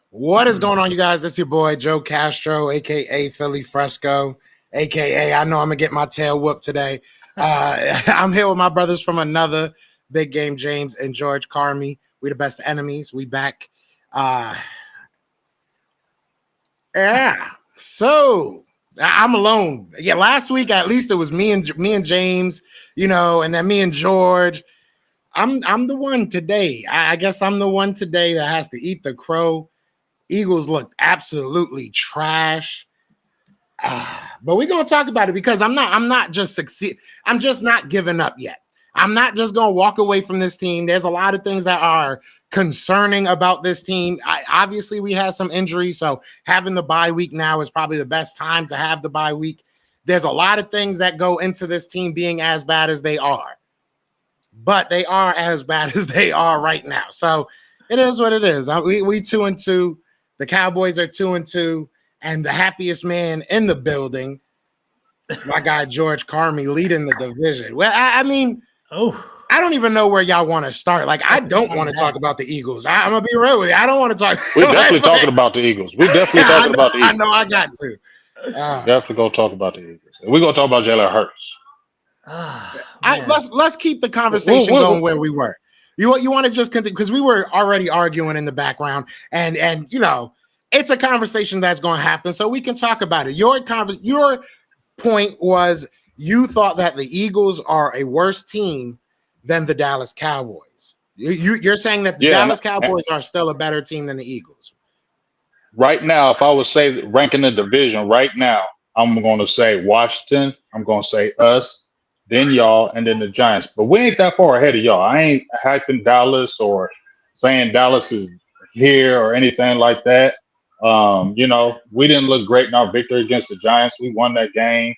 What is going on, you guys? It's your boy Joe Castro, aka Philly Fresco, aka I know I'm gonna get my tail whooped today. I'm here with my brothers from another big game, James and George Carmi. We the best enemies. We back. Yeah. So I'm alone. Yeah, last week at least it was me and James, and then me and George. I'm the one today. I guess I'm the one today that has to eat the crow. Eagles look absolutely trash. But we're gonna talk about it because I'm not just not giving up yet. I'm not just gonna walk away from this team. There's a lot of things that are concerning about this team. Obviously, we had some injuries, so having the bye week now is probably the best time to have the bye week. There's a lot of things that go into this team being as bad as they are, but they are as bad as they are right now. So it is what it is. We 2-2. The Cowboys are 2-2, and the happiest man in the building, my guy George Carmi, leading the division. Well, I don't even know where y'all want to start. Like, I don't want to talk about the Eagles. I'm gonna be real with you. I don't want to talk. We're definitely talking about the Eagles. We're definitely talking about the Eagles. I know. I got to. Definitely gonna talk about the Eagles. We're gonna talk about Jalen Hurts. Let's keep the conversation going where we were. You want to just continue because we were already arguing in the background, and it's a conversation that's going to happen, so we can talk about it. Your point was you thought that the Eagles are a worse team than the Dallas Cowboys. You're saying that the Dallas Cowboys are still a better team than the Eagles. Right now, if I would say ranking the division right now, I'm going to say Washington. I'm going to say us. Then y'all, and then the Giants. But we ain't that far ahead of y'all. I ain't hyping Dallas or saying Dallas is here or anything like that. We didn't look great in our victory against the Giants. We won that game.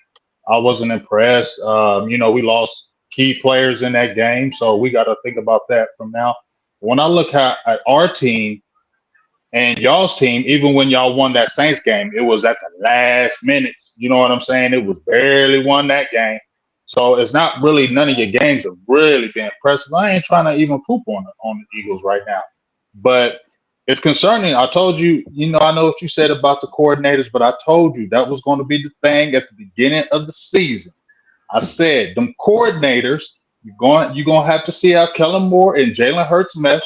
I wasn't impressed. We lost key players in that game, so we got to think about that from now. When I look at our team and y'all's team, even when y'all won that Saints game, it was at the last minute. You know what I'm saying? It was barely won that game. So it's not really none of your games have really been impressive. I ain't trying to even poop on the Eagles right now, but it's concerning. I told you, I know what you said about the coordinators, but I told you that was going to be the thing at the beginning of the season. I said them coordinators, you're going to have to see how Kellen Moore and Jalen Hurts mesh.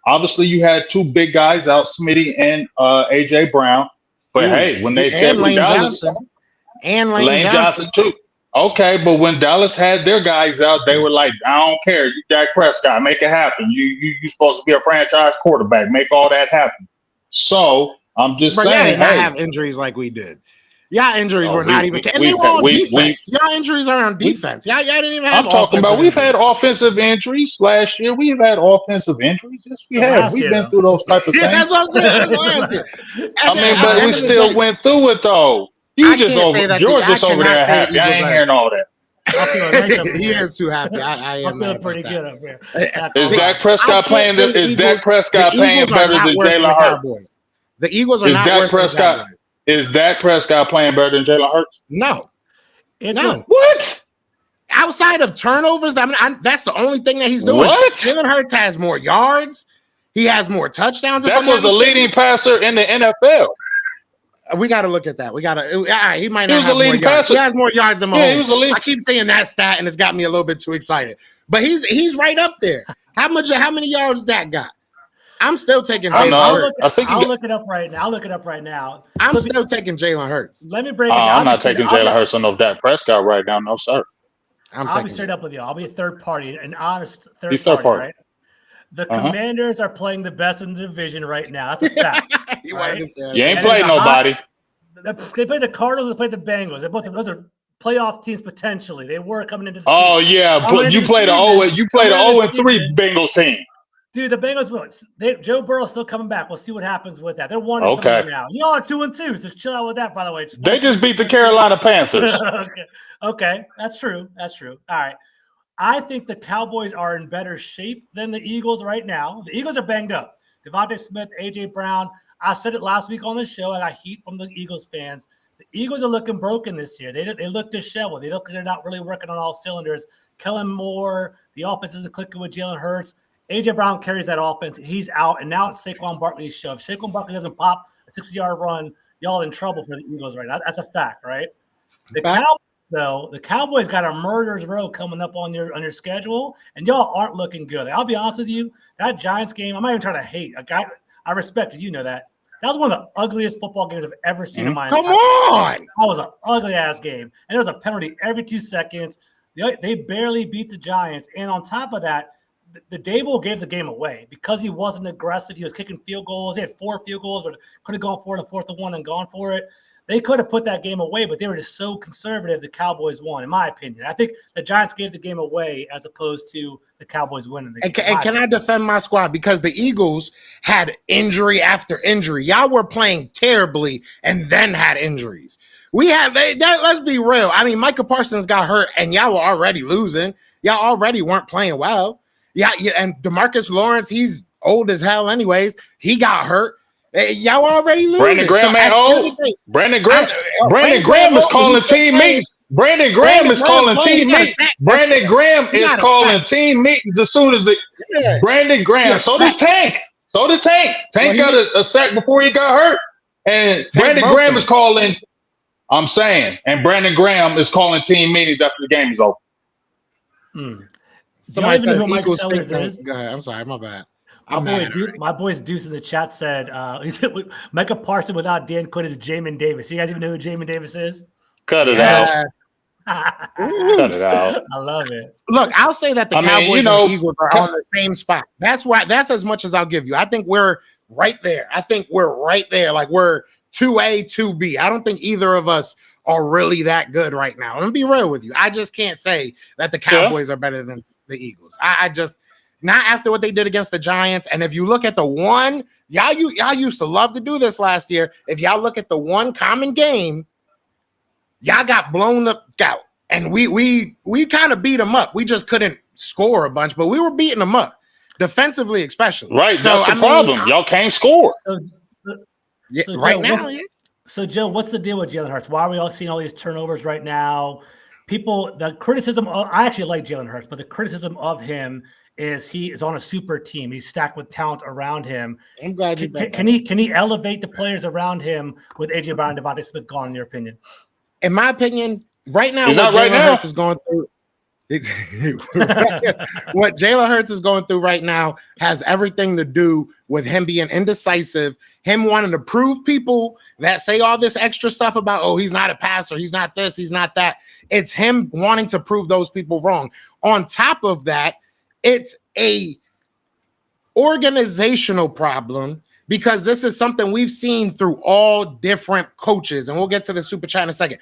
Obviously, you had two big guys out, Smitty and AJ Brown. But hey, when they said Lane Dallas Johnson and Lane Johnson too. Okay, but when Dallas had their guys out, they were like, I don't care. You Dak Prescott, make it happen. You supposed to be a franchise quarterback. Make all that happen. So I'm just saying, y'all did not have injuries like we did. Y'all injuries were not even. And they were on defense. Y'all injuries are on defense. Y'all didn't even have. I'm talking about we've had offensive injuries last year. We've had offensive injuries. Yes, we have. We've been through those type of things. That's what I'm saying. That's last year. But we still went through it though. George just over there happy. I ain't hearing all that. He is too happy. I am feeling pretty good up here. Is Dak Prescott playing? Is Dak Prescott playing better than Jalen Hurts? The Eagles are not worse than Cowboys. Is Dak Prescott playing better than Jalen Hurts? No. What? Outside of turnovers, that's the only thing that he's doing. What? Jalen Hurts has more yards. He has more touchdowns. That was the leading passer in the NFL. We got to look at that. He might not have more yards. Passer. He has more yards than Mahomes. Yeah, he was a leading. I keep saying that stat, and it's got me a little bit too excited. But he's right up there. How many yards that got? I'm still taking Jalen Hurts. I'll look it up right now. I'm still taking Jalen Hurts. Let me break it down. I'm not taking Jalen Hurts on no Dak Prescott right now. No, sir. I'll be straight up with you. I'll be a third party, an honest third party. Right? The Commanders are playing the best in the division right now. That's a fact. Right? You ain't played nobody. They played the Cardinals. They played the Bengals. Those are playoff teams potentially. They were coming into the season. Oh yeah, but you played the 0-3 Bengals team. Dude, the Bengals will. Joe Burrow's still coming back. We'll see what happens with that. They're 1-3 now. Y'all are 2-2, so chill out with that. By the way, they just beat the Carolina Panthers. Okay, that's true. All right. I think the Cowboys are in better shape than the Eagles right now. The Eagles are banged up. Devontae Smith, A.J. Brown. I said it last week on the show, and I got heat from the Eagles fans. The Eagles are looking broken this year. They look disheveled. They look like they're not really working on all cylinders. Kellen Moore, the offense isn't clicking with Jalen Hurts. A.J. Brown carries that offense. He's out, and now it's Saquon Barkley's show. If Saquon Barkley doesn't pop a 60-yard run, y'all in trouble for the Eagles right now. That's a fact, right? The Cowboys got a murderer's row coming up on your schedule, and y'all aren't looking good. I'll be honest with you, that Giants game, I'm not even trying to hate. I respect it. You know that. That was one of the ugliest football games I've ever seen in my entire life. Come on! That was an ugly-ass game. And there was a penalty every 2 seconds. They barely beat the Giants. And on top of that, the Dable gave the game away because he wasn't aggressive. He was kicking field goals. He had 4 field goals, but could have gone for it, the 4th and 1 and gone for it. They could have put that game away, but they were just so conservative. The Cowboys won, in my opinion. I think the Giants gave the game away as opposed to the Cowboys winning the game. And can I defend my squad? Because the Eagles had injury after injury. Y'all were playing terribly and then had injuries. Let's be real. I mean, Micah Parsons got hurt, and y'all were already losing. Y'all already weren't playing well. Yeah, and DeMarcus Lawrence, he's old as hell anyways. He got hurt. Y'all already losing. Brandon Graham ain't old. Brandon Graham is calling team meetings. Brandon Graham is calling team meetings. Brandon Graham is calling team meetings as soon as it. Brandon Graham. So did Tank. Tank got a sack before he got hurt. And Brandon Graham is calling. I'm saying, and Brandon Graham is calling team meetings after the game is over. Somebody says Eagles think. Go ahead. I'm sorry, my bad. My boy's Deuce in the chat said, Micah Parsons without Dan Quinn is Jamin Davis. You guys even know who Jamin Davis is? Cut it out. Cut it out. I love it. Look, I'll say that the Cowboys and the Eagles are on the same spot. That's as much as I'll give you. I think we're right there. Like we're 2A, 2B. I don't think either of us are really that good right now. I'm going to be real with you. I just can't say that the Cowboys are better than the Eagles. I just... Not after what they did against the Giants. And if you look at the one, y'all used to love to do this last year. If y'all look at the one common game, y'all got blown out. And we kind of beat them up. We just couldn't score a bunch, but we were beating them up, defensively especially. Right, so, that's the problem. Y'all can't score. So, Joe, what's the deal with Jalen Hurts? Why are we all seeing all these turnovers right now? The criticism I actually like Jalen Hurts, but the criticism of him is he is on a super team. He's stacked with talent around him. I'm glad you can he elevate the players around him with A.J. Brown and Devontae Smith gone, in your opinion? In my opinion, right now, what Jalen Hurts is going through what Jalen Hurts is going through right now has everything to do with him being indecisive, him wanting to prove people that say all this extra stuff about, oh, he's not a passer, he's not this, he's not that. It's him wanting to prove those people wrong. On top of that, it's a organizational problem because this is something we've seen through all different coaches, and we'll get to the super chat in a second.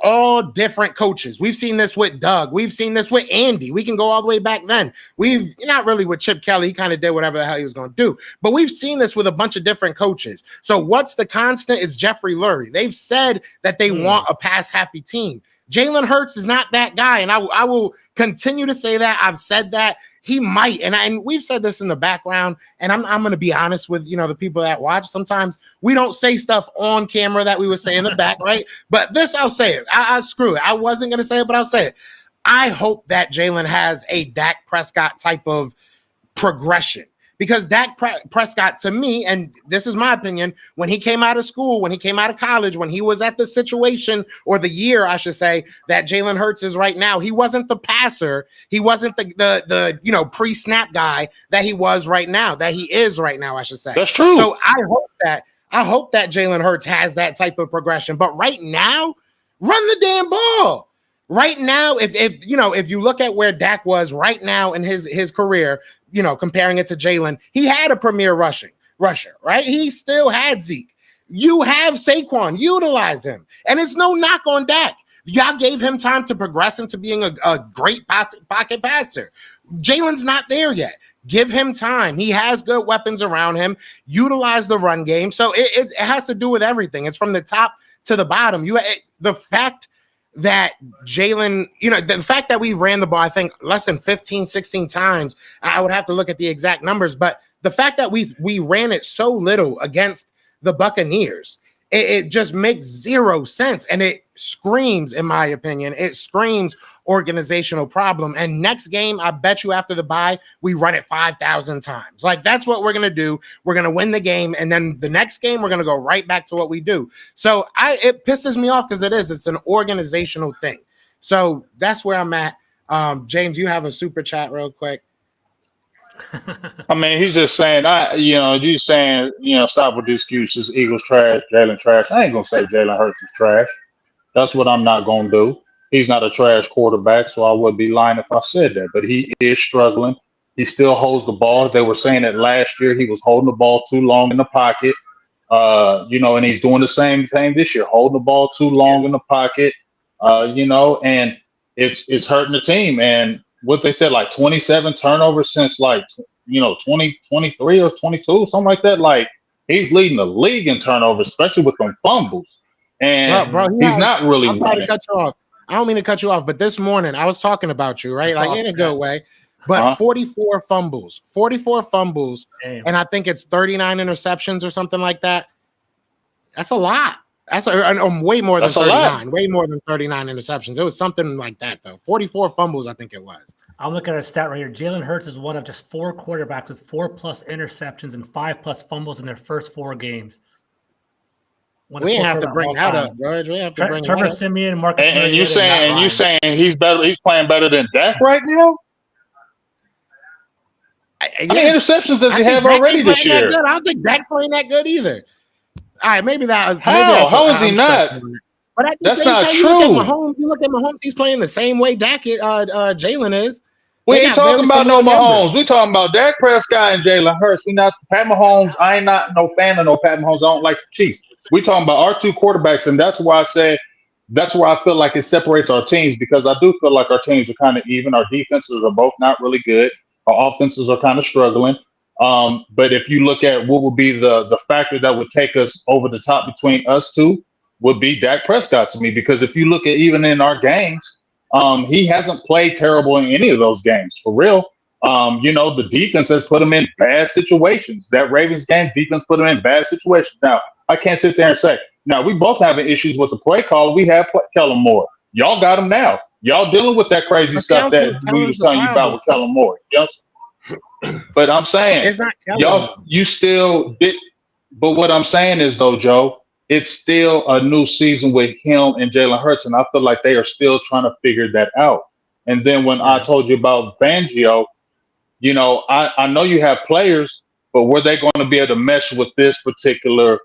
All different coaches. We've seen this with Doug. We've seen this with Andy. We can go all the way back then. Not really with Chip Kelly. He kind of did whatever the hell he was going to do, but we've seen this with a bunch of different coaches. So what's the constant is Jeffrey Lurie. They've said that they want a pass-happy team. Jalen Hurts is not that guy, and I will continue to say that. I've said that. He might, and we've said this in the background, and I'm going to be honest with the people that watch. Sometimes we don't say stuff on camera that we would say in the back, right? But this, I'll say it. I screw it. I wasn't going to say it, but I'll say it. I hope that Jalen has a Dak Prescott type of progression. Because Dak Prescott, to me, and this is my opinion, when he came out of school, when he came out of college, when he was at the situation or the year, I should say, that Jalen Hurts is right now, he wasn't the passer. He wasn't the pre-snap guy that he was right now, that he is right now, I should say. That's true. So I hope that Jalen Hurts has that type of progression. But right now, run the damn ball. Right now, if you look at where Dak was right now in his career, comparing it to Jalen, he had a premier rushing. rusher, right? He still had Zeke. You have Saquon, utilize him. And it's no knock on Dak. Y'all gave him time to progress into being a great pocket passer. Jalen's not there yet. Give him time. He has good weapons around him. Utilize the run game. So it has to do with everything. It's from the top to the bottom. The fact that Jalen, the fact that we ran the ball, I think less than 15, 16 times, I would have to look at the exact numbers, but the fact that we ran it so little against the Buccaneers, it just makes zero sense. And it screams, in my opinion, it screams organizational problem. And next game, I bet you after the bye, we run it 5,000 times. Like, that's what we're going to do. We're going to win the game. And then the next game, we're going to go right back to what we do. So it pisses me off because it's an organizational thing. So that's where I'm at. James, you have a super chat real quick. I mean, he's just saying, you saying, stop with the excuses. Eagles trash, Jalen trash. I ain't gonna say Jalen Hurts is trash. That's what I'm not gonna do. He's not a trash quarterback, so I would be lying if I said that. But he is struggling. He still holds the ball. They were saying that last year he was holding the ball too long in the pocket. And he's doing the same thing this year, holding the ball too long in the pocket. And it's hurting the team. And what they said, like 27 turnovers since 2023 or 22, something like that. Like, he's leading the league in turnovers, especially with them fumbles. And he's not really. I'm trying to cut you off. I don't mean to cut you off, but this morning I was talking about you, right? Like, in a good way. But 44 fumbles, Damn. and I think it's 39 interceptions or something like that. That's a lot. That's way more than 39. Way more than 39 interceptions. It was something like that, though. 44 fumbles, I think it was. I'm looking at a stat right here. Jalen Hurts is one of just 4 quarterbacks with 4+ interceptions and 5+ fumbles in their first 4 games. We have to bring that up, George. We have to bring Trevor Siemian and Marcus. And you saying he's better? He's playing better than Dak right now. How many interceptions does he have already this year? I don't think Dak's playing that good either. All right, maybe that was. How is he not? But that's not true. You look at Mahomes, he's playing the same way Jalen is. We ain't talking about no Mahomes. We talking about Dak Prescott and Jalen Hurts. We not Pat Mahomes. I ain't not no fan of no Pat Mahomes. I don't like the Chiefs. We talking about our 2 quarterbacks, and that's why I say that's where I feel like it separates our teams, because I do feel like our teams are kind of even. Our defenses are both not really good. Our offenses are kind of struggling. But if you look at what would be the factor that would take us over the top between us two, would be Dak Prescott to me, because if you look at even in our games, he hasn't played terrible in any of those games for real. The defense has put him in bad situations. That Ravens game, defense put him in bad situations. Now, I can't sit there and say, now we both having issues with the play call. We have Kellen Moore. Y'all got him now. Y'all dealing with that crazy stuff that we was telling you about with Kellen Moore. But I'm saying, it's not you still did. But what I'm saying is, though, Joe, it's still a new season with him and Jalen Hurts, and I feel like they are still trying to figure that out. And then when I told you about Fangio, I know you have players, but were they going to be able to mesh with this particular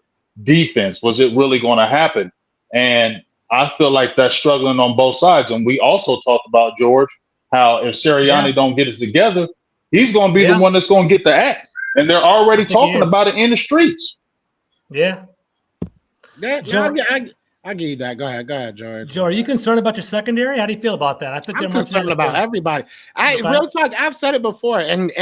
defense? Was it really going to happen? And I feel like that's struggling on both sides. And we also talked about, George, how if Sirianni don't get it together, he's going to be the one that's going to get the axe. And they're already talking about it in the streets. Yeah. I'll give you that. Go ahead, George. Joe, are you concerned about your secondary? How do you feel about that? I think I'm concerned about everybody. Real talk, I've said it before, and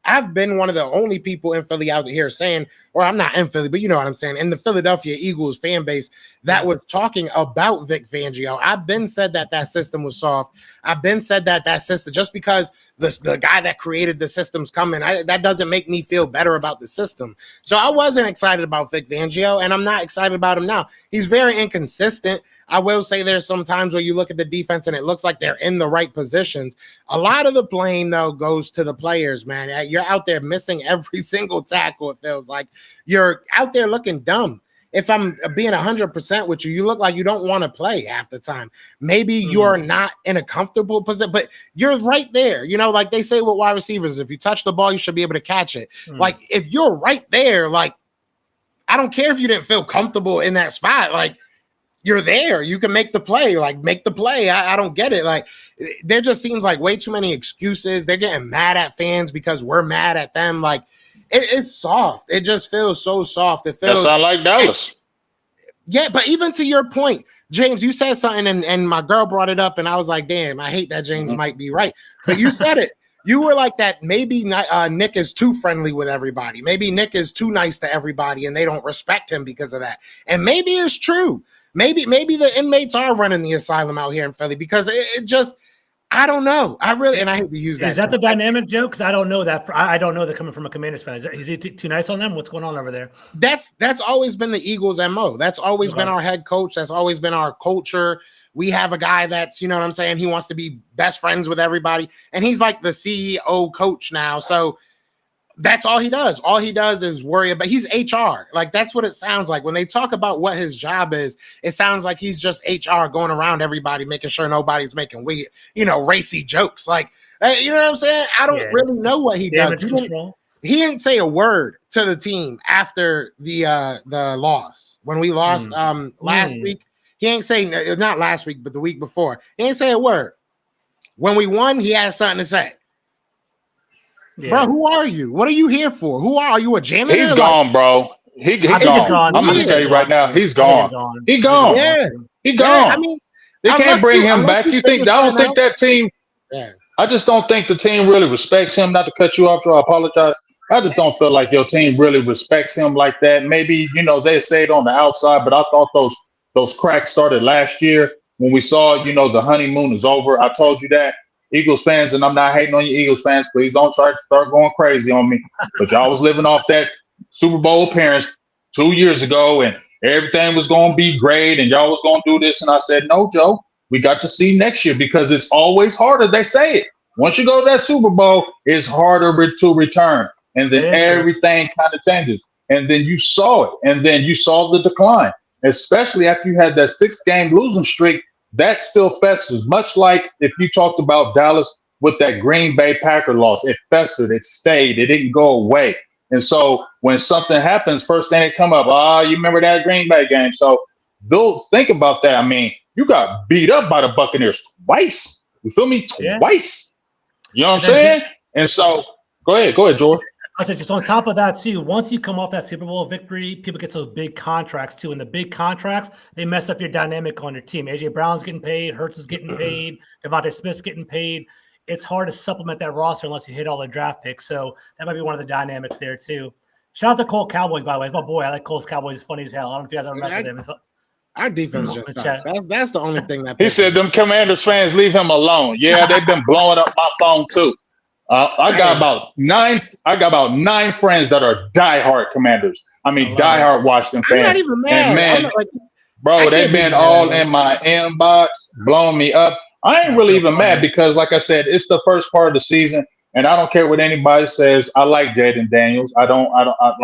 I've been one of the only people in Philly out here saying, or I'm not in Philly, but you know what I'm saying, in the Philadelphia Eagles fan base that was talking about Vic Fangio. I've been said that system was soft. I've been said that system, just because the guy that created the system's coming, that doesn't make me feel better about the system. So I wasn't excited about Vic Fangio, and I'm not excited about him now. He's very inconsistent. I will say there's some times where you look at the defense and it looks like they're in the right positions. A lot of the blame, though, goes to the players, man. You're out there missing every single tackle, it feels like. You're out there looking dumb. If I'm being 100% with you, you look like you don't want to play half the time. Maybe you're not in a comfortable position, but you're right there. Like they say with wide receivers, if you touch the ball, you should be able to catch it. Like, if you're right there, like, I don't care if you didn't feel comfortable in that spot. Like, you're there. You can make the play. Like, make the play. I don't get it. Like, there just seems like way too many excuses. They're getting mad at fans because we're mad at them. Like, it's soft. It just feels so soft. It That feels sound like Dallas. Yeah, but even to your point, James, you said something and my girl brought it up, and I was like, damn, I hate that James might be right. But you said it. You were like that. Maybe Nick is too friendly with everybody. Maybe Nick is too nice to everybody, and they don't respect him because of that. And maybe it's true. Maybe the inmates are running the asylum out here in Philly because it just, I don't know. I hate to use that. Is that the dynamic, Joe? Because I don't know that. I don't know that coming from a Commanders fan. Is he too nice on them? What's going on over there? That's always been the Eagles' MO. That's always been our head coach. That's always been our culture. We have a guy that's, you know what I'm saying? He wants to be best friends with everybody. And he's like the CEO coach now. So that's all he does. All he does is worry about, he's HR. Like, that's what it sounds like. When they talk about what his job is, it sounds like he's just HR going around everybody, making sure nobody's making racy jokes. Like, you know what I'm saying? I don't really know what he does. He didn't say a word to the team after the loss. When we lost last week, he ain't say, not last week, but the week before. He ain't say a word. When we won, he had something to say. Yeah. Bro, who are you? What are you here for? Who are you? A janitor? He's gone, bro. He gone. I'm gonna tell you right now, he's gone. He gone. Yeah. He gone. I mean, they can't bring him back. I don't think that team. Yeah. I just don't think the team really respects him. Not to cut you off, Joe. I apologize. I just don't feel like your team really respects him like that. Maybe, they say it on the outside, but I thought those cracks started last year when we saw, the honeymoon is over. I told you that. Eagles fans, and I'm not hating on you Eagles fans, please don't start going crazy on me. But y'all was living off that Super Bowl appearance 2 years ago, and everything was going to be great, and y'all was going to do this. And I said, no, Joe, we got to see next year because it's always harder. They say it. Once you go to that Super Bowl, it's harder to return. And then everything kind of changes. And then you saw it. And then you saw the decline, especially after you had that 6-game losing streak. That still festers, much like if you talked about Dallas with that Green Bay Packer loss. It festered. It stayed. It didn't go away. And so when something happens, first thing that come up, you remember that Green Bay game. So they'll think about that. I mean, you got beat up by the Buccaneers twice. You feel me? Twice. You know what I'm saying? And so go ahead, George. I said, just on top of that, too, once you come off that Super Bowl victory, people get those big contracts, too. And the big contracts, they mess up your dynamic on your team. A.J. Brown's getting paid. Hurts is getting paid. Devontae Smith's getting paid. It's hard to supplement that roster unless you hit all the draft picks. So that might be one of the dynamics there, too. Shout out to Colt Cowboys, by the way. It's my boy. I like Colt's Cowboys. He's funny as hell. I don't know if you guys ever messed with him. Our defense just sucks. That's the only thing that he said them Commanders fans leave him alone. Yeah, they've been blowing up my phone, too. I got about nine friends that are diehard Commanders. I mean, diehard Washington fans. I'm not even mad. And man, they've been all in my inbox, blowing me up. I ain't really even mad because, like I said, it's the first part of the season, and I don't care what anybody says. I like Jaden Daniels. I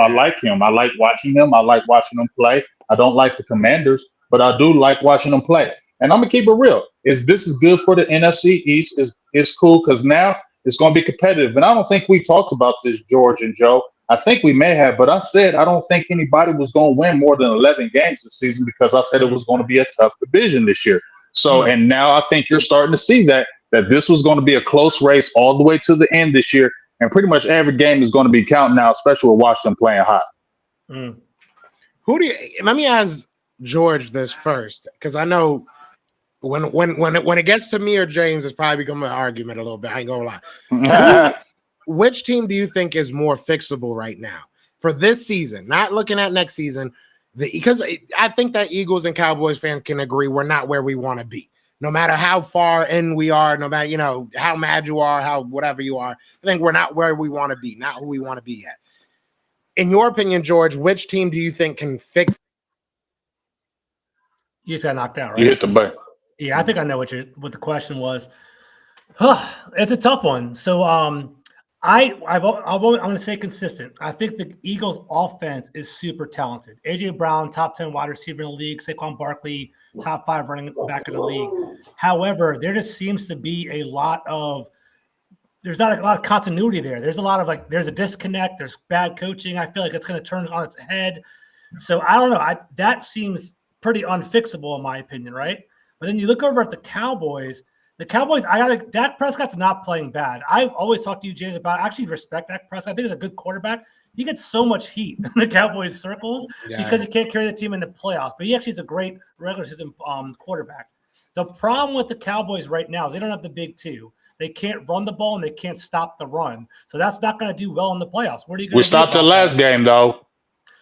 like him. I like watching him. I like watching him play. I don't like the Commanders, but I do like watching them play. And I'm gonna keep it real. This is good for the NFC East. It's cool because now it's going to be competitive. And I don't think we talked about this, George and Joe. I think we may have, but I said I don't think anybody was going to win more than 11 games this season because I said it was going to be a tough division this year. So, and now I think you're starting to see that this was going to be a close race all the way to the end this year. And pretty much every game is going to be counting now, especially with Washington playing hot. Let me ask George this first, because I know when it gets to me or James, it's probably become an argument a little bit. I ain't gonna lie. Which team do you think is more fixable right now for this season? Not looking at next season, because I think that Eagles and Cowboys fans can agree we're not where we want to be. No matter how far in we are, no matter how mad you are, how whatever you are, I think we're not where we want to be, not who we want to be yet. In your opinion, George, which team do you think can fix? You just got knocked out, right? You hit the button. Yeah, I think I know what the question was. It's a tough one. So I'm going to say consistent. I think the Eagles' offense is super talented. A.J. Brown, top 10 wide receiver in the league. Saquon Barkley, top 5 running back in the league. However, there just seems to be there's not a lot of continuity there. There's a lot of there's a disconnect. There's bad coaching. I feel like it's going to turn on its head. So I don't know. That seems pretty unfixable in my opinion, right? But then you look over at the Cowboys. Dak Prescott's not playing bad. I've always talked to you, James, about I actually respect Dak Prescott. I think he's a good quarterback. he gets so much heat in the Cowboys circles because he can't carry the team in the playoffs. But he actually is a great regular season quarterback. The problem with the Cowboys right now is they don't have the big two. They can't run the ball and they can't stop the run. So that's not going to do well in the playoffs. What are you going to do? We stopped the last game, though.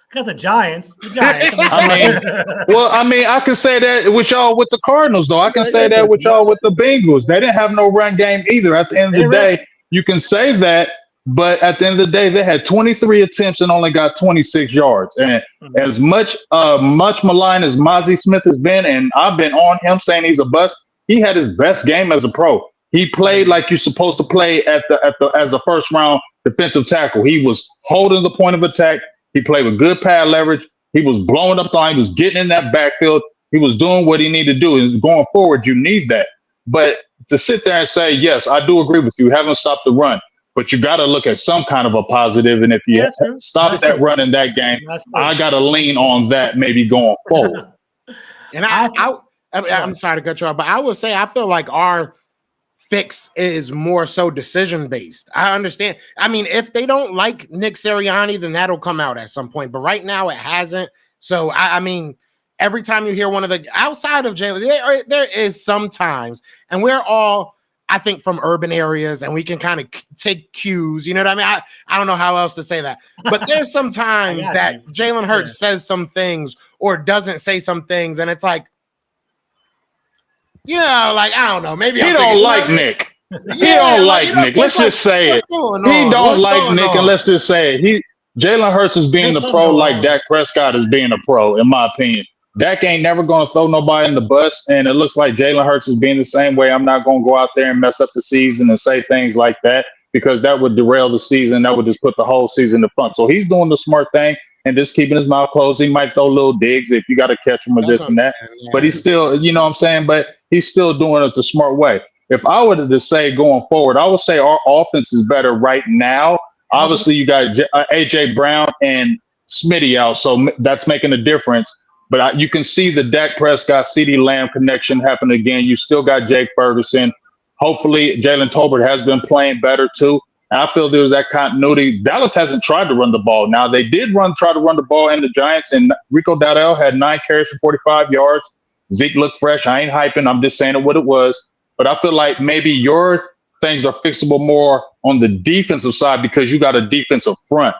Because the Giants. I mean, I can say that with y'all with the Cardinals, though. I can say that with y'all with the Bengals. They didn't have no run game either. At the end of the day, you can say that, but at the end of the day, they had 23 attempts and only got 26 yards. And as much maligned as Mozzie Smith has been, and I've been on him saying he's a bust, he had his best game as a pro. He played like you're supposed to play as a first round defensive tackle. He was holding the point of attack. He played with good pad leverage. He was blowing up the line. He was getting in that backfield. He was doing what he needed to do. And going forward, you need that. But to sit there and say, yes, I do agree with you. Haven't stopped the run. But you got to look at some kind of a positive. And if you stop that run in that game, I got to lean on that maybe going forward. And I'm sorry to cut you off, but I would say I feel like our fix is more so decision based. I understand. I mean, if they don't like Nick Sirianni, then that'll come out at some point. But right now, it hasn't. So I mean, every time you hear one of the outside of Jalen, there is sometimes, and we're all, I think, from urban areas, and we can kind of take cues. You know what I mean? I don't know how else to say that, but there's sometimes that Jalen Hurts says some things or doesn't say some things, and it's like, you know, like, I don't know. Maybe he don't like Nick. He don't like Nick. Let's just say it. He don't like Nick, and let's just say it. Jalen Hurts is being the pro like Dak Prescott is being a pro, in my opinion. Dak ain't never going to throw nobody in the bus, and it looks like Jalen Hurts is being the same way. I'm not going to go out there and mess up the season and say things like that because that would derail the season. That would just put the whole season to fun. So he's doing the smart thing and just keeping his mouth closed. He might throw little digs if you got to catch him or this and that. But he's still, you know what I'm saying? But he's still doing it the smart way. If I were to say going forward, I would say our offense is better right now. Obviously, you got A.J. Brown and Smitty out, so that's making a difference. But you can see the Dak Prescott, CeeDee Lamb connection happen again. You still got Jake Ferguson. Hopefully, Jalen Tolbert has been playing better, too. And I feel there's that continuity. Dallas hasn't tried to run the ball. Now, they did try to run the ball in the Giants, and Rico Dowdell had 9 carries for 45 yards. Zeke looked fresh. I ain't hyping. I'm just saying it what it was. But I feel like maybe your things are fixable more on the defensive side because you got a defensive front.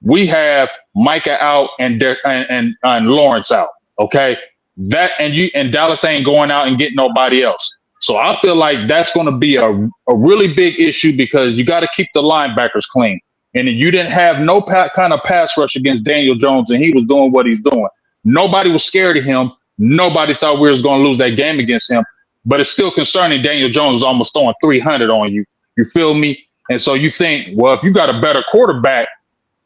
We have Micah out and Lawrence out. Okay, that and Dallas ain't going out and getting nobody else. So I feel like that's going to be a really big issue because you got to keep the linebackers clean. And you didn't have no kind of pass rush against Daniel Jones, and he was doing what he's doing. Nobody was scared of him. Nobody thought we was going to lose that game against him. But it's still concerning. Daniel Jones is almost throwing 300 on you. You feel me? And so you think, well, if you got a better quarterback,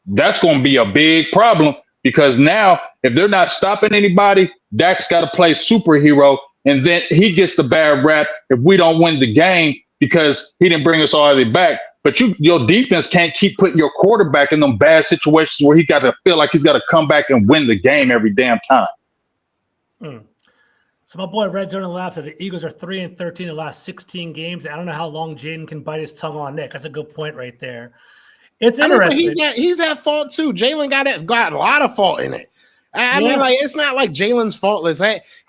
that's going to be a big problem because now if they're not stopping anybody, Dak's got to play superhero, and then he gets the bad rap if we don't win the game because he didn't bring us all the way back. But your defense can't keep putting your quarterback in them bad situations where he got to feel like he's got to come back and win the game every damn time. So my boy Red Zone in the Lab said the Eagles are 3-13 in the last 16 games. I don't know how long Jaden can bite his tongue on Nick. That's a good point right there. It's interesting. He's at fault too. Jalen got a lot of fault in it. I mean, like, it's not like Jalen's faultless.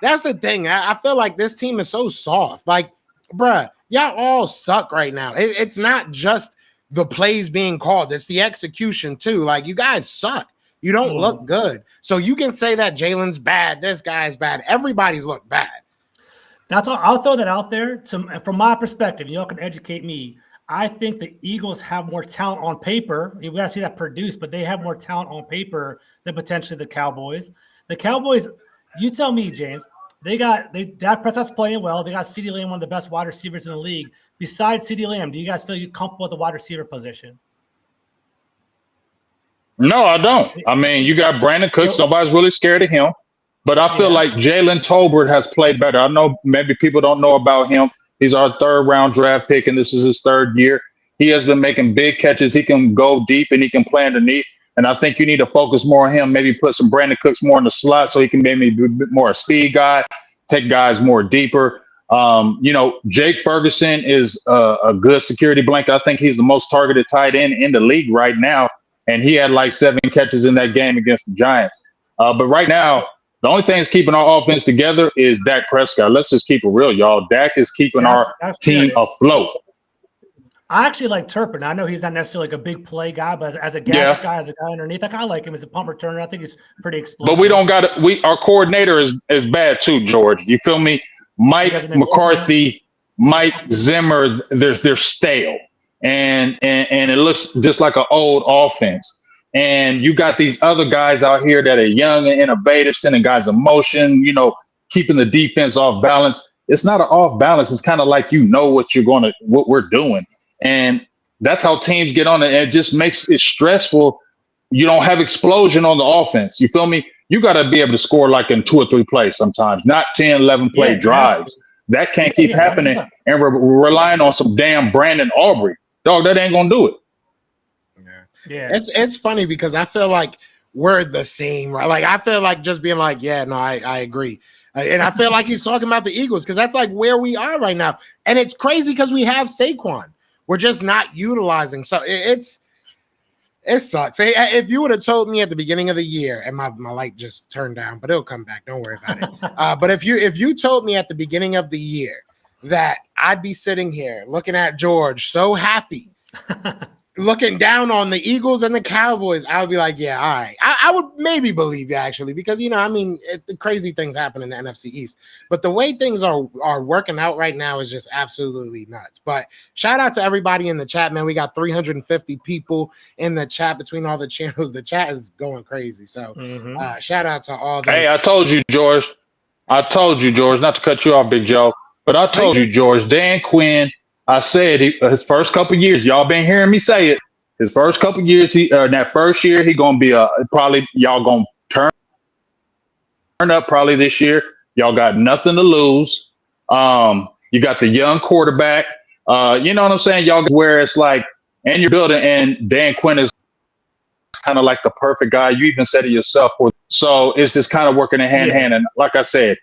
That's the thing. I feel like this team is so soft. Like, bruh, y'all all suck right now. It's not just the plays being called. It's the execution too. Like, you guys suck. You don't look good. So you can say that Jalen's bad. This guy's bad. Everybody's looked bad. That's all. I'll throw that out there. From my perspective, y'all can educate me. I think the Eagles have more talent on paper. We got to see that produced, but they have more talent on paper than potentially the Cowboys. The Cowboys, you tell me, James, Dak Prescott's playing well. They got CeeDee Lamb, one of the best wide receivers in the league. Besides CeeDee Lamb, do you guys feel comfortable with the wide receiver position? No, I don't. I mean, you got Brandon Cooks. Nobody's really scared of him. But I feel like Jalen Tolbert has played better. I know maybe people don't know about him. He's our 3rd-round draft pick, and this is his 3rd year. He has been making big catches. He can go deep, and he can play underneath. And I think you need to focus more on him, maybe put some Brandon Cooks more in the slot so he can maybe be a bit more a speed guy, take guys more deeper. Jake Ferguson is a good security blanket. I think he's the most targeted tight end in the league right now. and he had like 7 catches in that game against the Giants. But right now, the only thing that's keeping our offense together is Dak Prescott. Let's just keep it real, y'all. Dak is keeping our team afloat. I actually like Turpin. I know he's not necessarily like a big play guy, but as a gadget guy, as a guy underneath, I kind of like him as a punt returner. I think he's pretty explosive. But we don't got it. Our coordinator is bad too, George. You feel me? Mike McCarthy, Mike Zimmer, they're stale, and it looks just like an old offense. And you got these other guys out here that are young and innovative, sending guys in motion, keeping the defense off balance. It's not an off balance. It's kind of like what we're doing. And that's how teams get on it. And it just makes it stressful. You don't have explosion on the offense. You feel me? You got to be able to score like in 2 or 3 plays sometimes, not 10, 11 play drives. That can't keep happening. And we're relying on some damn Brandon Aubrey. Dog, that ain't going to do it. Yeah. It's funny because I feel like we're the same, right? Like, I feel like just being like, yeah, no, I agree. And I feel like he's talking about the Eagles because that's like where we are right now. And it's crazy because we have Saquon. We're just not utilizing. So it sucks. If you would have told me at the beginning of the year, and my light just turned down, but it'll come back. Don't worry about it. But if you told me at the beginning of the year that I'd be sitting here looking at George so happy, looking down on the Eagles and the Cowboys, I would be like, yeah, all right. I would maybe believe you actually, because, the crazy things happen in the NFC East, but the way things are working out right now is just absolutely nuts. But shout out to everybody in the chat, man. We got 350 people in the chat between all the channels. The chat is going crazy. So shout out to all them. Hey, I told you, George, not to cut you off, Big Joe, but I told you, George, Dan Quinn, I said his first couple years, y'all been hearing me say it. His first couple years, that first year, he gonna be probably y'all gonna turn up probably this year. Y'all got nothing to lose. You got the young quarterback. You know what I'm saying? Y'all where it's like, and you're building, and Dan Quinn is kind of like the perfect guy. You even said it yourself. So it's just kind of working hand in hand. And like I said,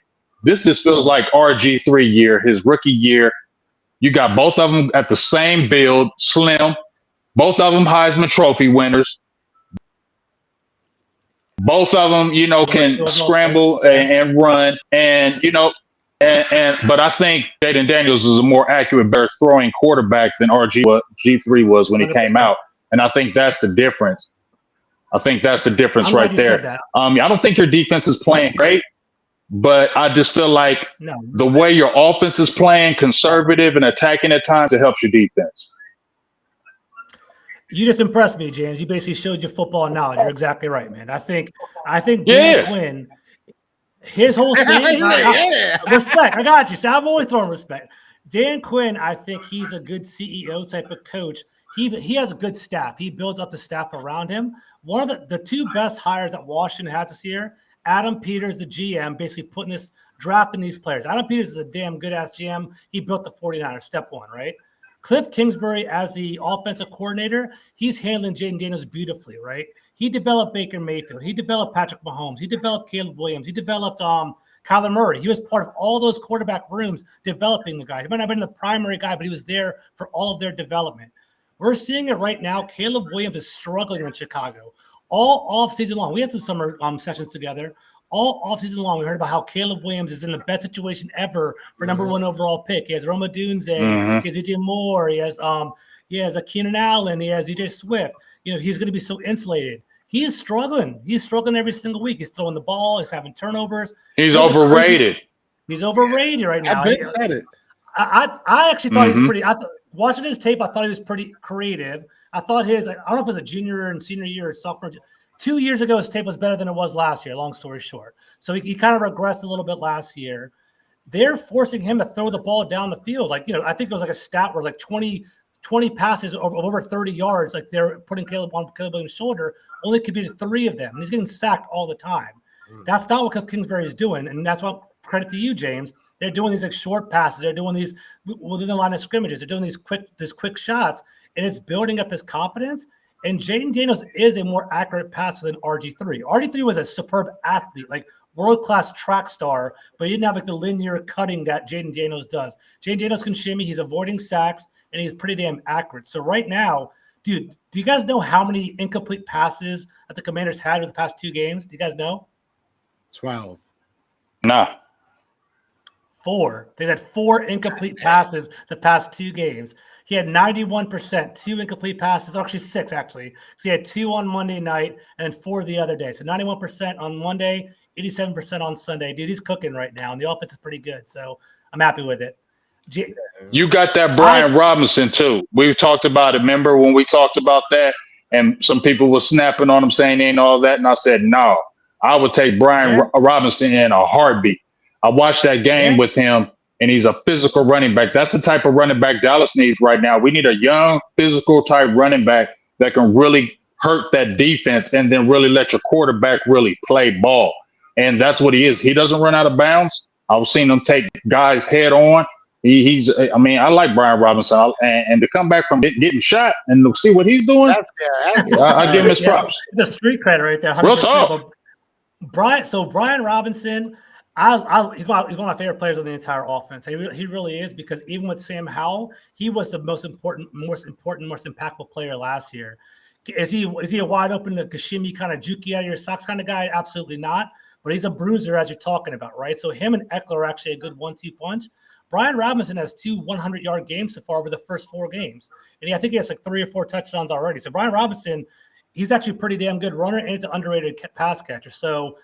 this just feels like RG3 year, his rookie year. You got both of them at the same build, slim. Both of them Heisman Trophy winners. Both of them, can scramble and run. And, but I think Jaden Daniels is a more accurate, better throwing quarterback than RG3 was when he came out. And I think that's the difference. Right there. I don't think your defense is playing great. But I just feel like the way your offense is playing, conservative and attacking at times, it helps your defense. You just impressed me, James. You basically showed your football knowledge. You're exactly right, man. I think Dan Quinn, his whole thing. Respect. I got you. So I'm always throwing respect. Dan Quinn, I think he's a good CEO type of coach. He has a good staff. He builds up the staff around him. One of the 2 best hires that Washington had this year, Adam Peters, the GM, basically drafting these players. Adam Peters is a damn good-ass GM. He built the 49ers, step 1, right? Cliff Kingsbury as the offensive coordinator, he's handling Jaden Daniels beautifully, right? He developed Baker Mayfield. He developed Patrick Mahomes. He developed Caleb Williams. He developed Kyler Murray. He was part of all those quarterback rooms developing the guys. He might not have been the primary guy, but he was there for all of their development. We're seeing it right now. Caleb Williams is struggling in Chicago. All offseason long, we had some summer sessions together. All offseason long, we heard about how Caleb Williams is in the best situation ever for number 1 overall pick. He has Roma Dunze, he has DJ Moore, he has a Keenan Allen, he has DJ Swift. He's going to be so insulated. He is struggling. He's struggling every single week. He's throwing the ball. He's having turnovers. He's overrated. He's overrated right now. I said it. I actually thought he was pretty. Watching his tape, I thought he was pretty creative. I thought I don't know if it was a junior and senior year or sophomore. 2 years ago, his tape was better than it was last year, long story short. So he kind of regressed a little bit last year. They're forcing him to throw the ball down the field. Like, I think it was like a stat where like 20 passes of over 30 yards, like they're putting Caleb Williams' shoulder, only completed 3 of them. And he's getting sacked all the time. That's not what Cliff Kingsbury is doing. And that's what credit to you, James. They're doing these like short passes. They're doing these within the line of scrimmages. They're doing these quick shots, and it's building up his confidence. And Jaden Daniels is a more accurate passer than RG3. RG3 was a superb athlete, like world-class track star, but he didn't have like the linear cutting that Jaden Daniels does. Jaden Daniels can shimmy. He's avoiding sacks, and he's pretty damn accurate. So right now, Dude, do you guys know how many incomplete passes that the Commanders had in the past 2 games? Do you guys know? 12. Nah. 4. They had 4 incomplete passes the past 2 games. He had 91%, 2 incomplete passes, or actually 6 actually. So he had 2 on Monday night and 4 the other day. So 91% on Monday, 87% on Sunday. Dude, he's cooking right now, and the offense is pretty good. So I'm happy with it. You got that Brian Robinson too. We've talked about it. Remember when we talked about that, and some people were snapping on him saying ain't all that, and I said no. I would take Brian Robinson in a heartbeat. I watched that game with him, and he's a physical running back. That's the type of running back Dallas needs right now. We need a young, physical type running back that can really hurt that defense and then really let your quarterback really play ball. And that's what he is. He doesn't run out of bounds. I've seen him take guys head on. I mean, I like Brian Robinson, and to come back from getting shot and to see what he's doing, I give him his props. The street credit right there. 100%. Real talk. Brian Robinson, he's one of my favorite players on the entire offense. He really is, because even with Sam Howell, he was the most impactful player last year. Is he a wide open, the Kashimi kind of jukey out of your socks kind of guy? Absolutely not. But he's a bruiser, as you're talking about, right? So him and Eckler are actually a good 1-2 punch. Brian Robinson has 2 100-yard games so far over the first 4 games. And I think he has like 3 or 4 touchdowns already. So Brian Robinson, he's actually a pretty damn good runner, and he's an underrated pass catcher. So,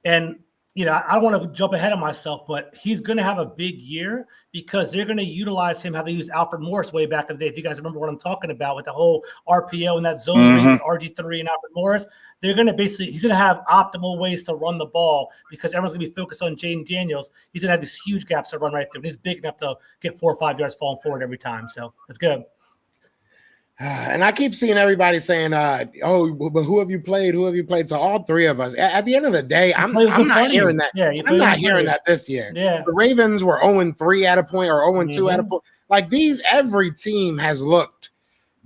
and, you know, I don't want to jump ahead of myself, but he's going to have a big year because they're going to utilize him how they used Alfred Morris way back in the day. If you guys remember what I'm talking about with the whole RPO and that zone read, RG3 and Alfred Morris, they're going to he's going to have optimal ways to run the ball because everyone's going to be focused on Jaden Daniels. He's going to have these huge gaps to run right through. And he's big enough to get 4 or 5 yards falling forward every time. So it's good. And I keep seeing everybody saying, "Oh, but who have you played? Who have you played?" So all 3 of us. At the end of the day, I'm not hearing that. Yeah, I'm not hearing that this year. Yeah, the Ravens were 0-3 at a point, or 0-2 at a point. Like every team has looked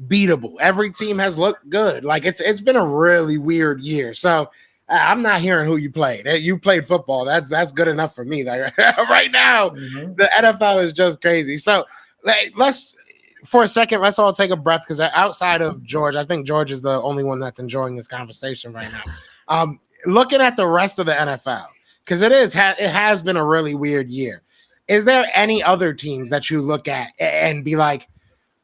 beatable. Every team has looked good. Like it's been a really weird year. So I'm not hearing who you played. You played football. That's good enough for me. Like, right now, the NFL is just crazy. So let's. For a second, let's all take a breath, because outside of George, I think George is the only one that's enjoying this conversation right now. Looking at the rest of the NFL, because it has been a really weird year. Is there any other teams that you look at and be like,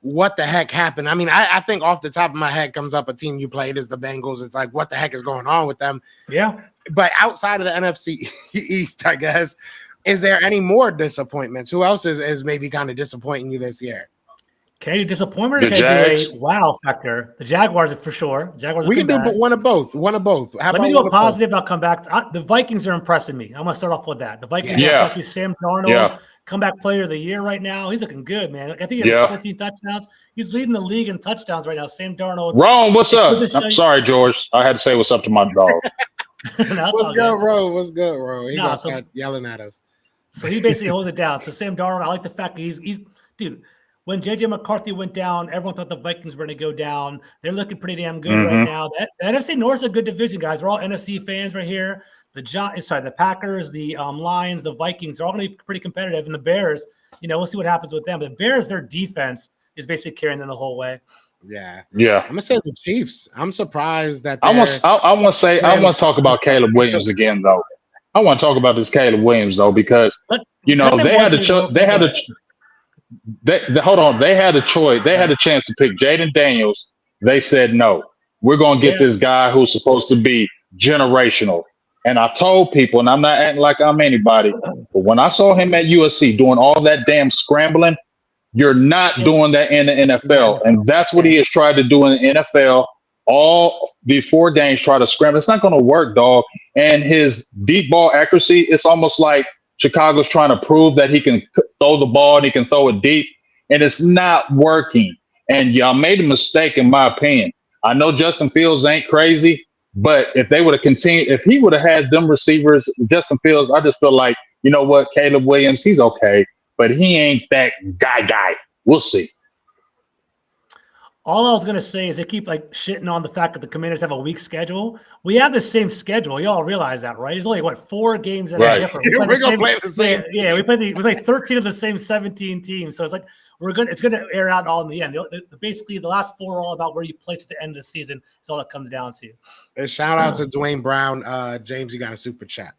what the heck happened? I mean, I think off the top of my head comes up a team you played is the Bengals. It's like, what the heck is going on with them? Yeah. But outside of the NFC East, I guess, is there any more disappointments? Who else is maybe kind of disappointing you this year? Can you disappointment? The Jags. Do a wow factor? The Jaguars for sure. Jaguars. We can do one of both. One of both. Let me do a positive. I'll come back. The Vikings are impressing me. I'm gonna start off with that. The Vikings. Especially Sam Darnold, comeback player of the year right now. He's looking good, man. I think he has 14 touchdowns. He's leading the league in touchdowns right now. Sam Darnold. Ron, what's up? I'm sorry, George. I had to say what's up to my dog. What's good, Ro? What's good, Ro? He gonna start yelling at us. So he basically holds it down. So Sam Darnold, I like the fact that he's dude. When J.J. McCarthy went down, everyone thought the Vikings were going to go down. They're looking pretty damn good right now. The NFC North is a good division, guys. We're all NFC fans right here. The Packers, the Lions, the Vikings are all going to be pretty competitive. And the Bears, we'll see what happens with them. But the Bears, their defense is basically carrying them the whole way. Yeah. I'm gonna say the Chiefs. I'm surprised that I want to talk about Caleb Williams again, though. I want to talk about this Caleb Williams though, because they had a choice. They had a choice. They had a chance to pick Jaden Daniels. They said no. We're going to get this guy who's supposed to be generational. And I told people, and I'm not acting like I'm anybody, but when I saw him at USC doing all that damn scrambling, you're not doing that in the NFL. And that's what he has tried to do in the NFL. All these 4 games, try to scramble. It's not going to work, dog. And his deep ball accuracy, it's almost like Chicago's trying to prove that he can throw the ball and he can throw it deep, and it's not working. And y'all made a mistake, in my opinion. I know Justin Fields ain't crazy, but if they would have continued, if he would have had them receivers, Justin Fields, I just feel like, you know what, Caleb Williams, he's okay, but he ain't that guy. We'll see. All I was going to say is they keep shitting on the fact that the Commanders have a weak schedule. We have the same schedule. You all realize that, right? There's only 4 games that are different. We're going to play the same. Yeah, we play 13 of the same 17 teams. So it's like It's gonna air out all in the end. Basically, the last 4 are all about where you place at the end of the season. That's all it comes down to. And shout out to Dwayne Brown. James, you got a super chat.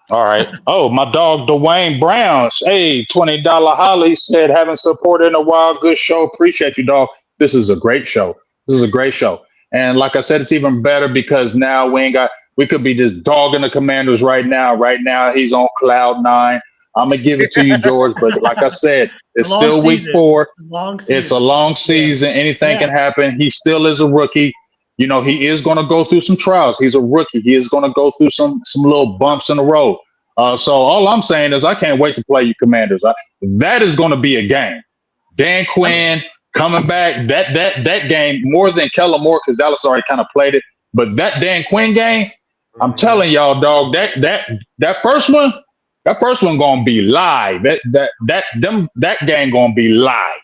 All right. Oh, my dog Dwayne Brown. Hey, $20 Holly said, haven't supported in a while. Good show. Appreciate you, dog. This is a great show. This is a great show. And like I said, it's even better because now we could be just dogging the Commanders right now. Right now, he's on cloud 9. I'm gonna give it to you, George. But like I said, it's still week 4. It's a long season. Anything can happen. He still is a rookie. You know, he is going to go through some trials. He's a rookie. He is going to go through some little bumps in the road. So all I'm saying is I can't wait to play you Commanders. That is going to be a game. Dan Quinn coming back. That game more than Kellen Moore because Dallas already kind of played it. But that Dan Quinn game, I'm telling y'all, dog. That first one going to be live. That game going to be live.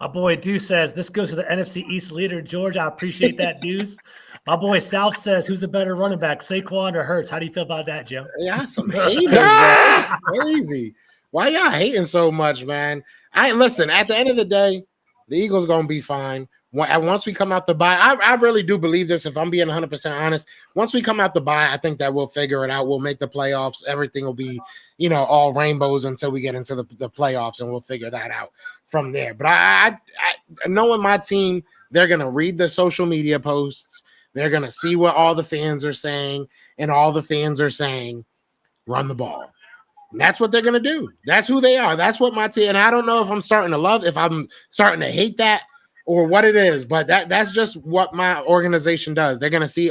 My boy Deuce says, this goes to the NFC East leader, George. I appreciate that, Deuce. My boy South says, who's the better running back, Saquon or Hurts? How do you feel about that, Joe? Yeah, some haters, man. That's crazy. Why y'all hating so much, man? Listen, at the end of the day, the Eagles going to be fine. Once we come out the bye, I really do believe this, if I'm being 100% honest. Once we come out the bye, I think that we'll figure it out. We'll make the playoffs. Everything will be, all rainbows until we get into the playoffs, and we'll figure that out from there. But I knowing my team, they're going to read the social media posts. They're going to see what all the fans are saying, and all the fans are saying, run the ball. And that's what they're going to do. That's who they are. That's what my team, and I don't know if I'm starting to love, if I'm starting to hate that, or what it is, but that's just what my organization does. They're going to see,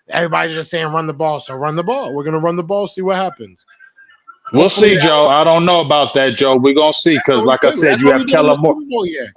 everybody's just saying run the ball, so run the ball. We're going to run the ball, see what happens. We'll see, Joe. I don't know about that, Joe. We're going to see because, like I said, you have Kellen Moore.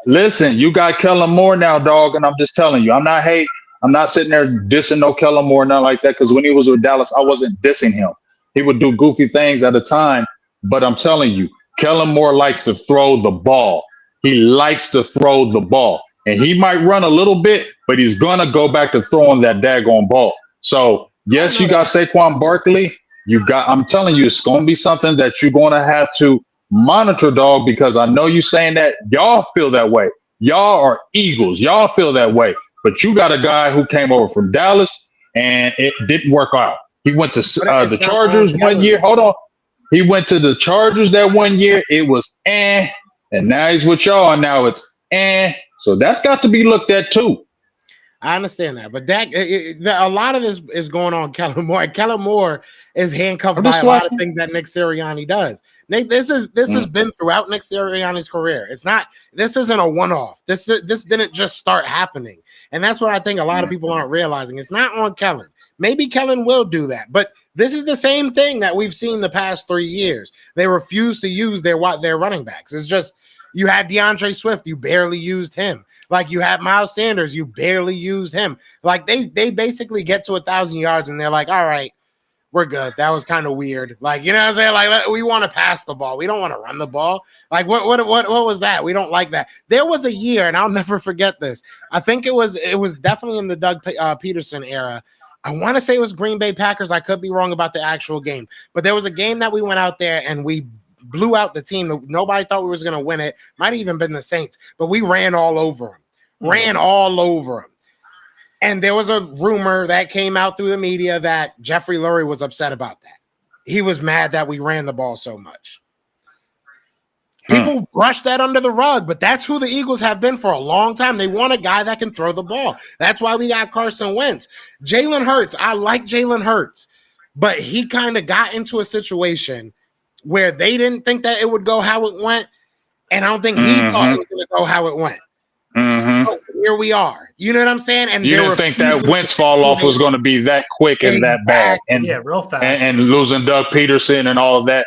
Listen, you got Kellen Moore now, dog, and I'm just telling you, I'm not sitting there dissing no Kellen Moore, nothing like that, because when he was with Dallas, I wasn't dissing him. He would do goofy things at a time, but I'm telling you, Kellen Moore likes to throw the ball. He likes to throw the ball. And he might run a little bit, but he's going to go back to throwing that daggone ball. So, yes, you got Saquon Barkley. I'm telling you, it's going to be something that you're going to have to monitor, dog, because I know you saying that y'all feel that way. Y'all are Eagles. Y'all feel that way. But you got a guy who came over from Dallas, and it didn't work out. He went to the Chargers 1 year. Hold on. He went to the Chargers that 1 year. It was and now he's with y'all, and now it's so that's got to be looked at too. I understand that, but a lot of this is going on Kellen Moore. Kellen Moore is handcuffed by a lot of things that Nick Sirianni does. Nick, this has been throughout Nick Sirianni's career. This isn't a one-off. This didn't just start happening, and that's what I think a lot of people aren't realizing. It's not on Kellen. Maybe Kellen will do that, but this is the same thing that we've seen the past 3 years. They refuse to use their running backs. It's just. You had DeAndre Swift, you barely used him. Like you had Miles Sanders, you barely used him. Like they basically get to 1,000 yards and they're like, all right, we're good. That was kind of weird. Like, you know what I'm saying? Like we want to pass the ball. We don't want to run the ball. Like what was that? We don't like that. There was a year, and I'll never forget this. I think it was definitely in the Doug Peterson era. I want to say it was Green Bay Packers. I could be wrong about the actual game, but there was a game that we went out there and we blew out the team. Nobody thought we was going to win it. Might have even been the Saints, but we ran all over them. And there was a rumor that came out through the media that Jeffrey Lurie was upset about that. He was mad that we ran the ball so much. People brush that under the rug, but that's who the Eagles have been for a long time. They want a guy that can throw the ball. That's why we got Carson Wentz. Jalen Hurts, I like Jalen Hurts, but he kind of got into a situation where they didn't think that it would go how it went, and I don't think he thought it was going to go how it went. So here we are. You know what I'm saying? And you didn't think that Wentz fall off was going to be that quick and that bad, and real fast, and losing Doug Peterson and all of that.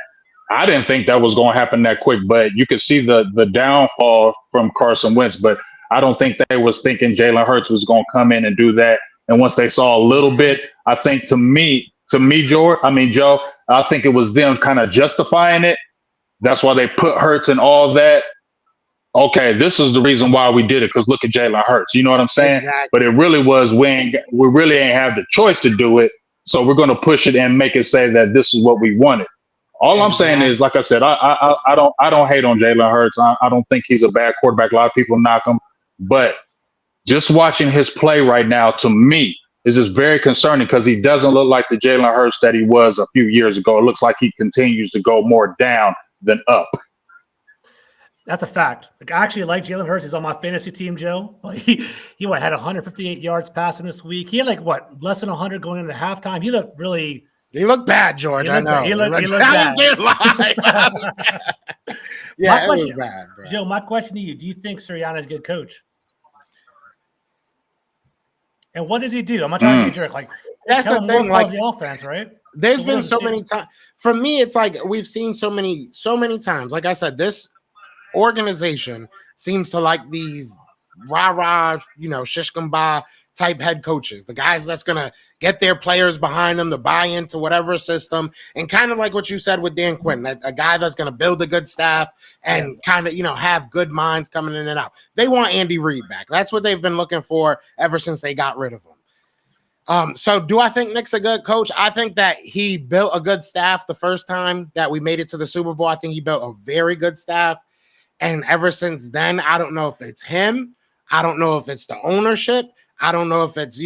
I didn't think that was going to happen that quick, but you could see the downfall from Carson Wentz. But I don't think they was thinking Jalen Hurts was going to come in and do that. And once they saw a little bit, I think to me, Joe, I think it was them kind of justifying it. That's why they put Hurts and all that. Okay, this is the reason why we did it, because look at Jalen Hurts. You know what I'm saying? Exactly. But it really was we really ain't have the choice to do it, so we're going to push it and make it say that this is what we wanted. All I'm And saying that, is, like I said, I don't hate on Jalen Hurts. I don't think he's a bad quarterback. A lot of people knock him, but just watching his play right now, to me, is just very concerning because he doesn't look like the Jalen Hurts that he was a few years ago. It looks like he continues to go more down than up. That's a fact. Like, I actually like Jalen Hurts. He's on my fantasy team, Joe. But he had 158 yards passing this week. He had less than 100 going into halftime. He looked really. he looked bad, George. I know. He looked I bad. was there live. Yeah, it was bad, bro. Joe, my question to you: do you think Sirianni is a good coach? And what does he do? I'm not trying to be a jerk. Like, that's the thing. Like the offense, right? There's been so many times. For me, it's like we've seen so many times. Like I said, this organization seems to like these rah-rah, shish kebab type head coaches, the guys that's gonna get their players behind them to buy into whatever system, and kind of like what you said with Dan Quinn, that a guy that's gonna build a good staff and kind of have good minds coming in and out. They want Andy Reid back. That's what they've been looking for ever since they got rid of him. So do I think Nick's a good coach? I think that he built a good staff the first time that we made it to the Super Bowl. I think he built a very good staff. And ever since then, I don't know if it's him. I don't know if it's the ownership. I don't know if it's,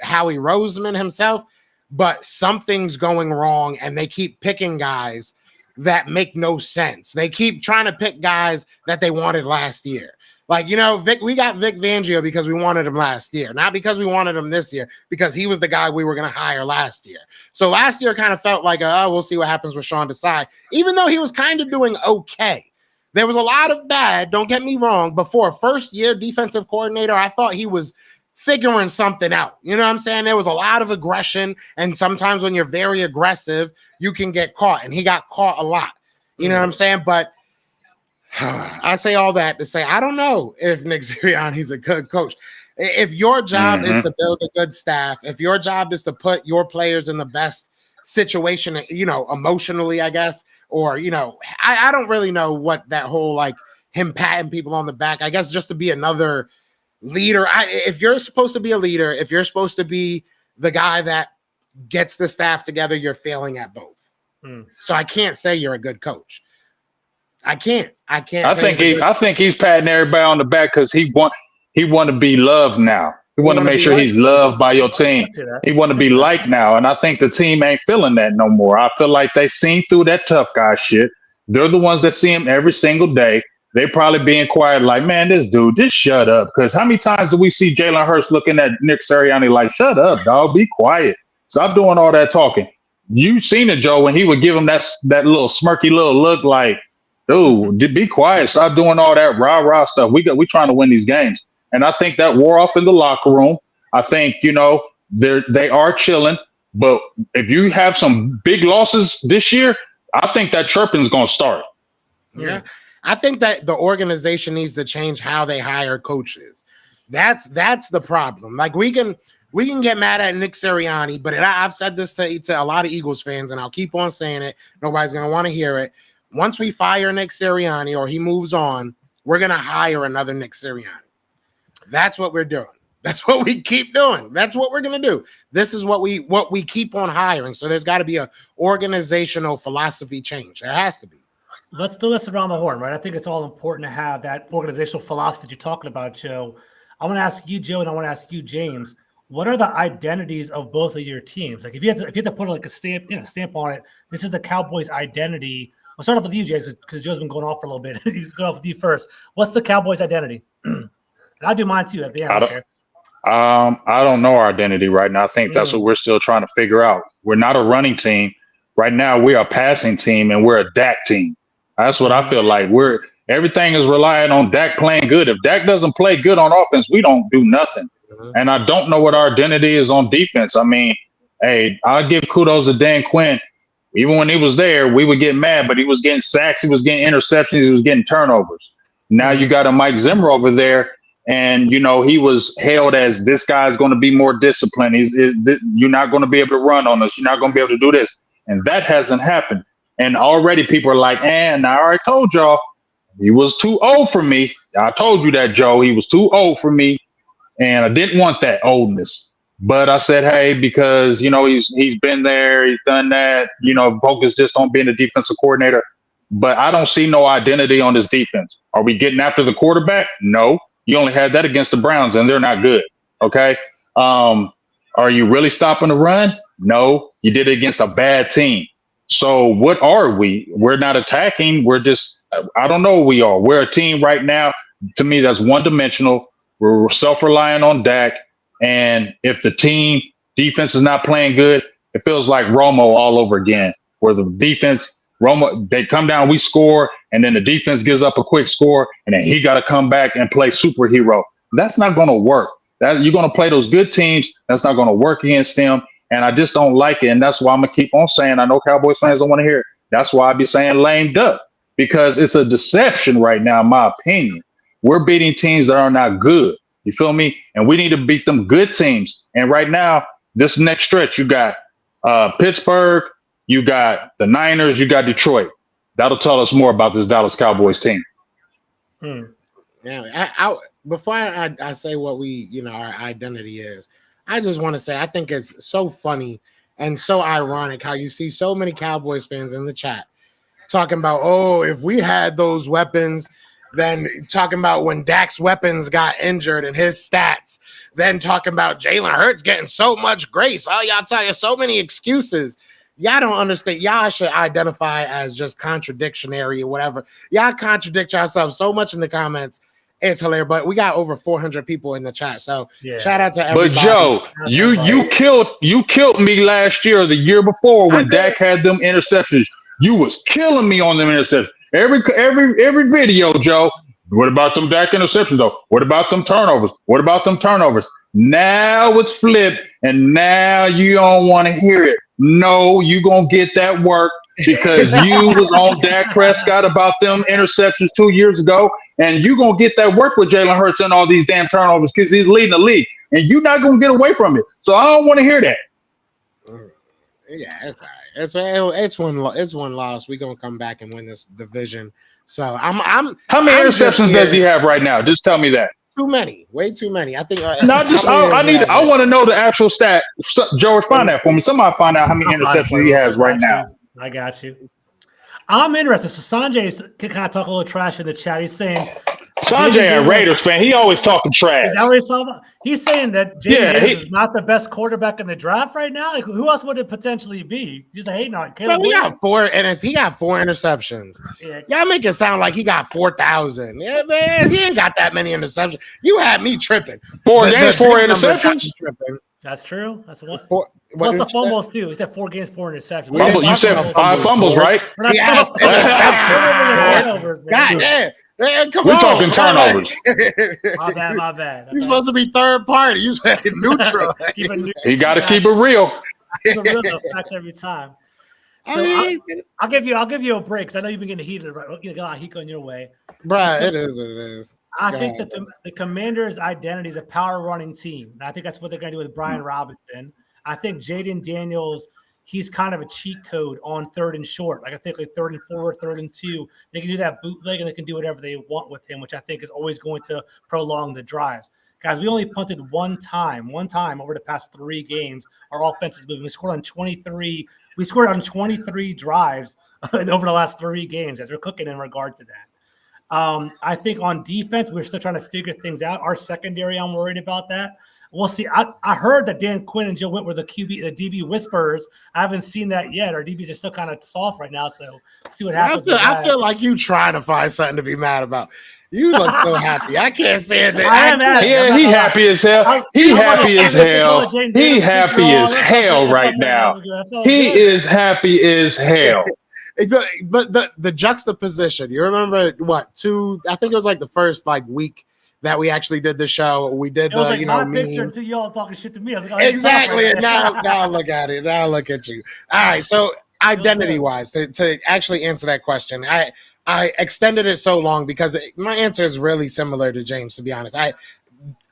Howie Roseman himself, but something's going wrong. And they keep picking guys that make no sense. They keep trying to pick guys that they wanted last year. Like, we got Vic Fangio because we wanted him last year, not because we wanted him this year, because he was the guy we were going to hire last year. So last year kind of felt like, we'll see what happens with Sean Desai, even though he was kind of doing okay. There was a lot of bad, don't get me wrong, but for a first-year defensive coordinator, I thought he was figuring something out. You know what I'm saying? There was a lot of aggression, and sometimes when you're very aggressive, you can get caught, and he got caught a lot. You know what I'm saying? But I say all that to say I don't know if Nick Sirianni's a good coach. If your job is to build a good staff, if your job is to put your players in the best situation, emotionally, I guess, or, I don't really know what that whole, him patting people on the back, I guess just to be another leader. If you're supposed to be a leader, if you're supposed to be the guy that gets the staff together, you're failing at both. So I can't say you're a good coach. I can't. I think he's patting everybody on the back because he want to be loved now. He want to make sure he's loved by your team. He want to be liked now. And I think the team ain't feeling that no more. I feel like they seen through that tough guy shit. They're the ones that see him every single day. They probably being quiet like, man, this dude, just shut up. Because how many times do we see Jalen Hurts looking at Nick Sirianni like, shut up, dog, be quiet. Stop doing all that talking. You seen it, Joe, when he would give him that little smirky little look like, dude, be quiet. Stop doing all that rah-rah stuff. We trying to win these games. And I think that wore off in the locker room. I think, they are chilling. But if you have some big losses this year, I think that chirping is going to start. Yeah. I think that the organization needs to change how they hire coaches. That's the problem. Like we can get mad at Nick Sirianni, but I've said this to a lot of Eagles fans, and I'll keep on saying it. Nobody's going to want to hear it. Once we fire Nick Sirianni or he moves on, we're going to hire another Nick Sirianni. That's what we're doing. That's what we keep doing. That's what we're going to do. This is what we keep on hiring. So there's got to be a organizational philosophy change. There has to be. Let's do this around the horn, right? I think it's all important to have that organizational philosophy you're talking about, Joe. I want to ask you, Joe, and I want to ask you, James. What are the identities of both of your teams? Like if you had to put like a stamp on it, this is the Cowboys' identity. We'll start off with you, James, because Joe's been going off for a little bit. He's going off with you first. What's the Cowboys' identity? And I'll do mine too at the end. I don't know our identity right now. I think that's what we're still trying to figure out. We're not a running team. Right now, we are a passing team, and we're a Dak team. That's what I feel like. Everything is relying on Dak playing good. If Dak doesn't play good on offense, we don't do nothing. And I don't know what our identity is on defense. I mean, hey, I'll give kudos to Dan Quinn. Even when he was there, we would get mad, but he was getting sacks, he was getting interceptions, he was getting turnovers. Now you got a Mike Zimmer over there, and he was hailed as this guy's going to be more disciplined. You're not going to be able to run on us. You're not going to be able to do this, and that hasn't happened. And already people are like, I already told y'all he was too old for me. I told you that, Joe. He was too old for me, and I didn't want that oldness. But I said, hey, because he's been there, he's done that. Focus just on being a defensive coordinator. But I don't see no identity on this defense. Are we getting after the quarterback? No. You only had that against the Browns, and they're not good. Okay. Are you really stopping the run? No. You did it against a bad team. So what are we? We're not attacking. We're just, I don't know what we are. We're a team right now, to me, that's one dimensional. We're self-reliant on Dak. And if the team defense is not playing good, it feels like Romo all over again, where the defense, Romo, they come down, we score, and then the defense gives up a quick score, and then he got to come back and play superhero. That's not going to work. You're going to play those good teams. That's not going to work against them. And I just don't like it. And that's why I'm going to keep on saying, I know Cowboys fans don't want to hear it. That's why I be saying lame duck, because it's a deception right now, in my opinion. We're beating teams that are not good. You feel me? And we need to beat them good teams. And right now, this next stretch, you got Pittsburgh, you got the Niners, you got Detroit. That'll tell us more about this Dallas Cowboys team. Yeah, before I say what our identity is, I just want to say I think it's so funny and so ironic how you see so many Cowboys fans in the chat talking about, oh, if we had those weapons, then talking about when Dak's weapons got injured and his stats, then talking about Jalen Hurts getting so much grace. Oh, y'all tell you so many excuses. Y'all don't understand. Y'all should identify as just contradictionary or whatever. Y'all contradict yourselves so much in the comments. It's hilarious, but we got over 400 people in the chat. So shout out to everybody. But Joe, you killed me last year or the year before when Dak had them interceptions. You was killing me on them interceptions. Every video, Joe. What about them Dak interceptions though? What about them turnovers? What about them turnovers? Now it's flipped, and now you don't want to hear it. No, you gonna get that work because you was on Dak Prescott about them interceptions 2 years ago, and you gonna get that work with Jalen Hurts and all these damn turnovers because he's leading the league, and you're not gonna get away from it. So I don't want to hear that. Yeah, it's all right. It's one loss. We're gonna come back and win this division. So I'm how many interceptions does he have right now? Just tell me that. Too many, way too many. I think. I want to know the actual stat. George, find that for me. Somebody find out how many interceptions he has right now. I got you. I'm interested. So Sanjay can kind of talk a little trash in the chat. He's saying Sanjay, a Raiders fan, he always talking trash. Is that what he's talking about? He's saying that Jaden is not the best quarterback in the draft right now. Like, who else would it potentially be? He's hating on Caleb. He got four interceptions. Yeah. Y'all make it sound like he got 4,000. Yeah, man, he ain't got that many interceptions. You had me tripping. 4 games, 4 interceptions. That's true. That's one. Plus the fumbles too. He said 4 games, 4 interceptions. You said 5 fumbles, right? Yes. God damn. Man, come on. We're talking turnovers. My bad. You're supposed to be third party. You said neutral. He got to keep it real. Keep it real though, facts every time. So I'll give you a break because I know you've been getting heated. Right? You got a lot of heat on your way. Bruh, it is what it is. I think that the Commanders' identity is a power running team. And I think that's what they're going to do with Brian Robinson. I think Jaden Daniels, he's kind of a cheat code on 3rd and short. Like I think like 3rd and 4, 3rd and 2, they can do that bootleg and they can do whatever they want with him, which I think is always going to prolong the drives. Guys, we only punted one time over the past 3 games. Our offense is moving. We scored on 23 drives over the last 3 games as we're cooking in regard to that. I think on defense, we're still trying to figure things out. Our secondary, I'm worried about that. We'll see. I heard that Dan Quinn and Joe Witt were the DB whisperers. I haven't seen that yet. Our DBs are still kind of soft right now, so see what happens. I feel like you trying to find something to be mad about. You look so happy. I can't stand it. Yeah, he happy as hell. He happy as hell. He happy as hell right now. He is happy as hell. But the juxtaposition, you remember what? I think it was like the first week that we actually did the show. We did my picture until y'all talking shit to me. I was like, exactly. And now look at it. Now look at you. All right. So identity wise, to actually answer that question, I extended it so long because my answer is really similar to James. To be honest,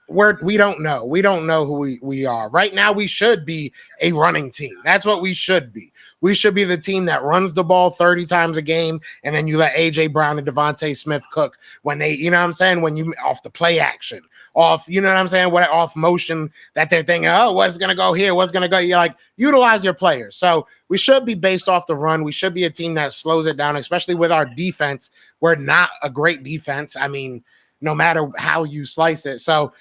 we don't know. We don't know who we are right now. We should be a running team. That's what we should be. We should be the team that runs the ball 30 times a game, and then you let AJ Brown and Devontae Smith cook when they, you know what I'm saying, when you off the play action, off, you know what I'm saying? What off motion that they're thinking, oh, what's going to go here? What's going to go? You're like, utilize your players. So we should be based off the run. We should be a team that slows it down, especially with our defense. We're not a great defense. I mean, no matter how you slice it. So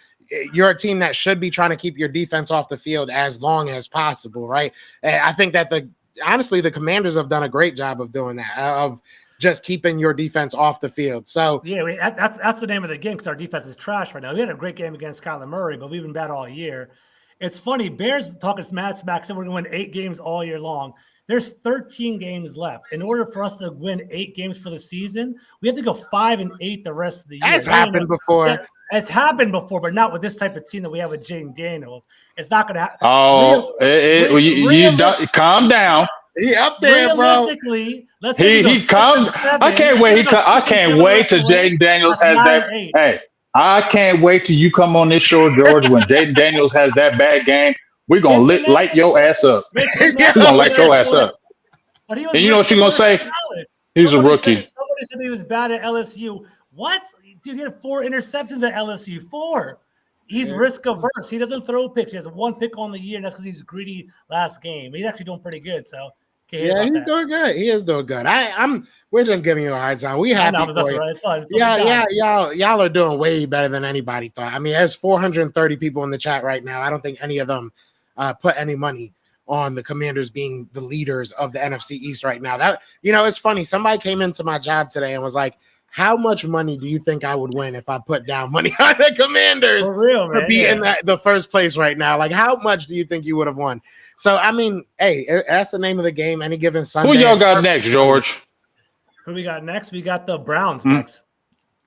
you're a team that should be trying to keep your defense off the field as long as possible, right? And I think that honestly, the Commanders have done a great job of doing that, of just keeping your defense off the field. So yeah, that's the name of the game because our defense is trash right now. We had a great game against Kyler Murray, but we've been bad all year. It's funny, Bears talking mad smack, said we're going to win 8 games all year long. There's 13 games left. In order for us to win 8 games for the season, we have to go 5-8 the rest of the year. That's happened before. It's happened before, but not with this type of team that we have with Jaden Daniels. It's not going to happen. Oh, you don't calm down. He up there, bro. Let's say he come. I can't wait. I can't wait till Jaden Daniels has that. Hey, I can't wait till you come on this show, George. When Jaden Daniels has that bad game, we're gonna light your ass up. We're gonna light your ass up. And you know what you're gonna say? He's a rookie. Somebody said he was bad at LSU. What? Dude, he had 4 interceptions at LSU. 4. He's risk averse. He doesn't throw picks. He has 1 pick on the year, and that's because he's greedy last game. He's actually doing pretty good. So yeah, he's doing good. He is doing good. We're just giving you a hard time. We happy for you. Right. It's fun. Y'all are doing way better than anybody thought. I mean, there's 430 people in the chat right now. I don't think any of them put any money on the Commanders being the leaders of the NFC East right now. That it's funny. Somebody came into my job today and was like, how much money do you think I would win if I put down money on the Commanders for real, man, to be in the first place right now? Like, how much do you think you would have won? So, I mean, hey, that's the name of the game. Any given Sunday. Who y'all got next, George? Who we got next? We got the Browns next.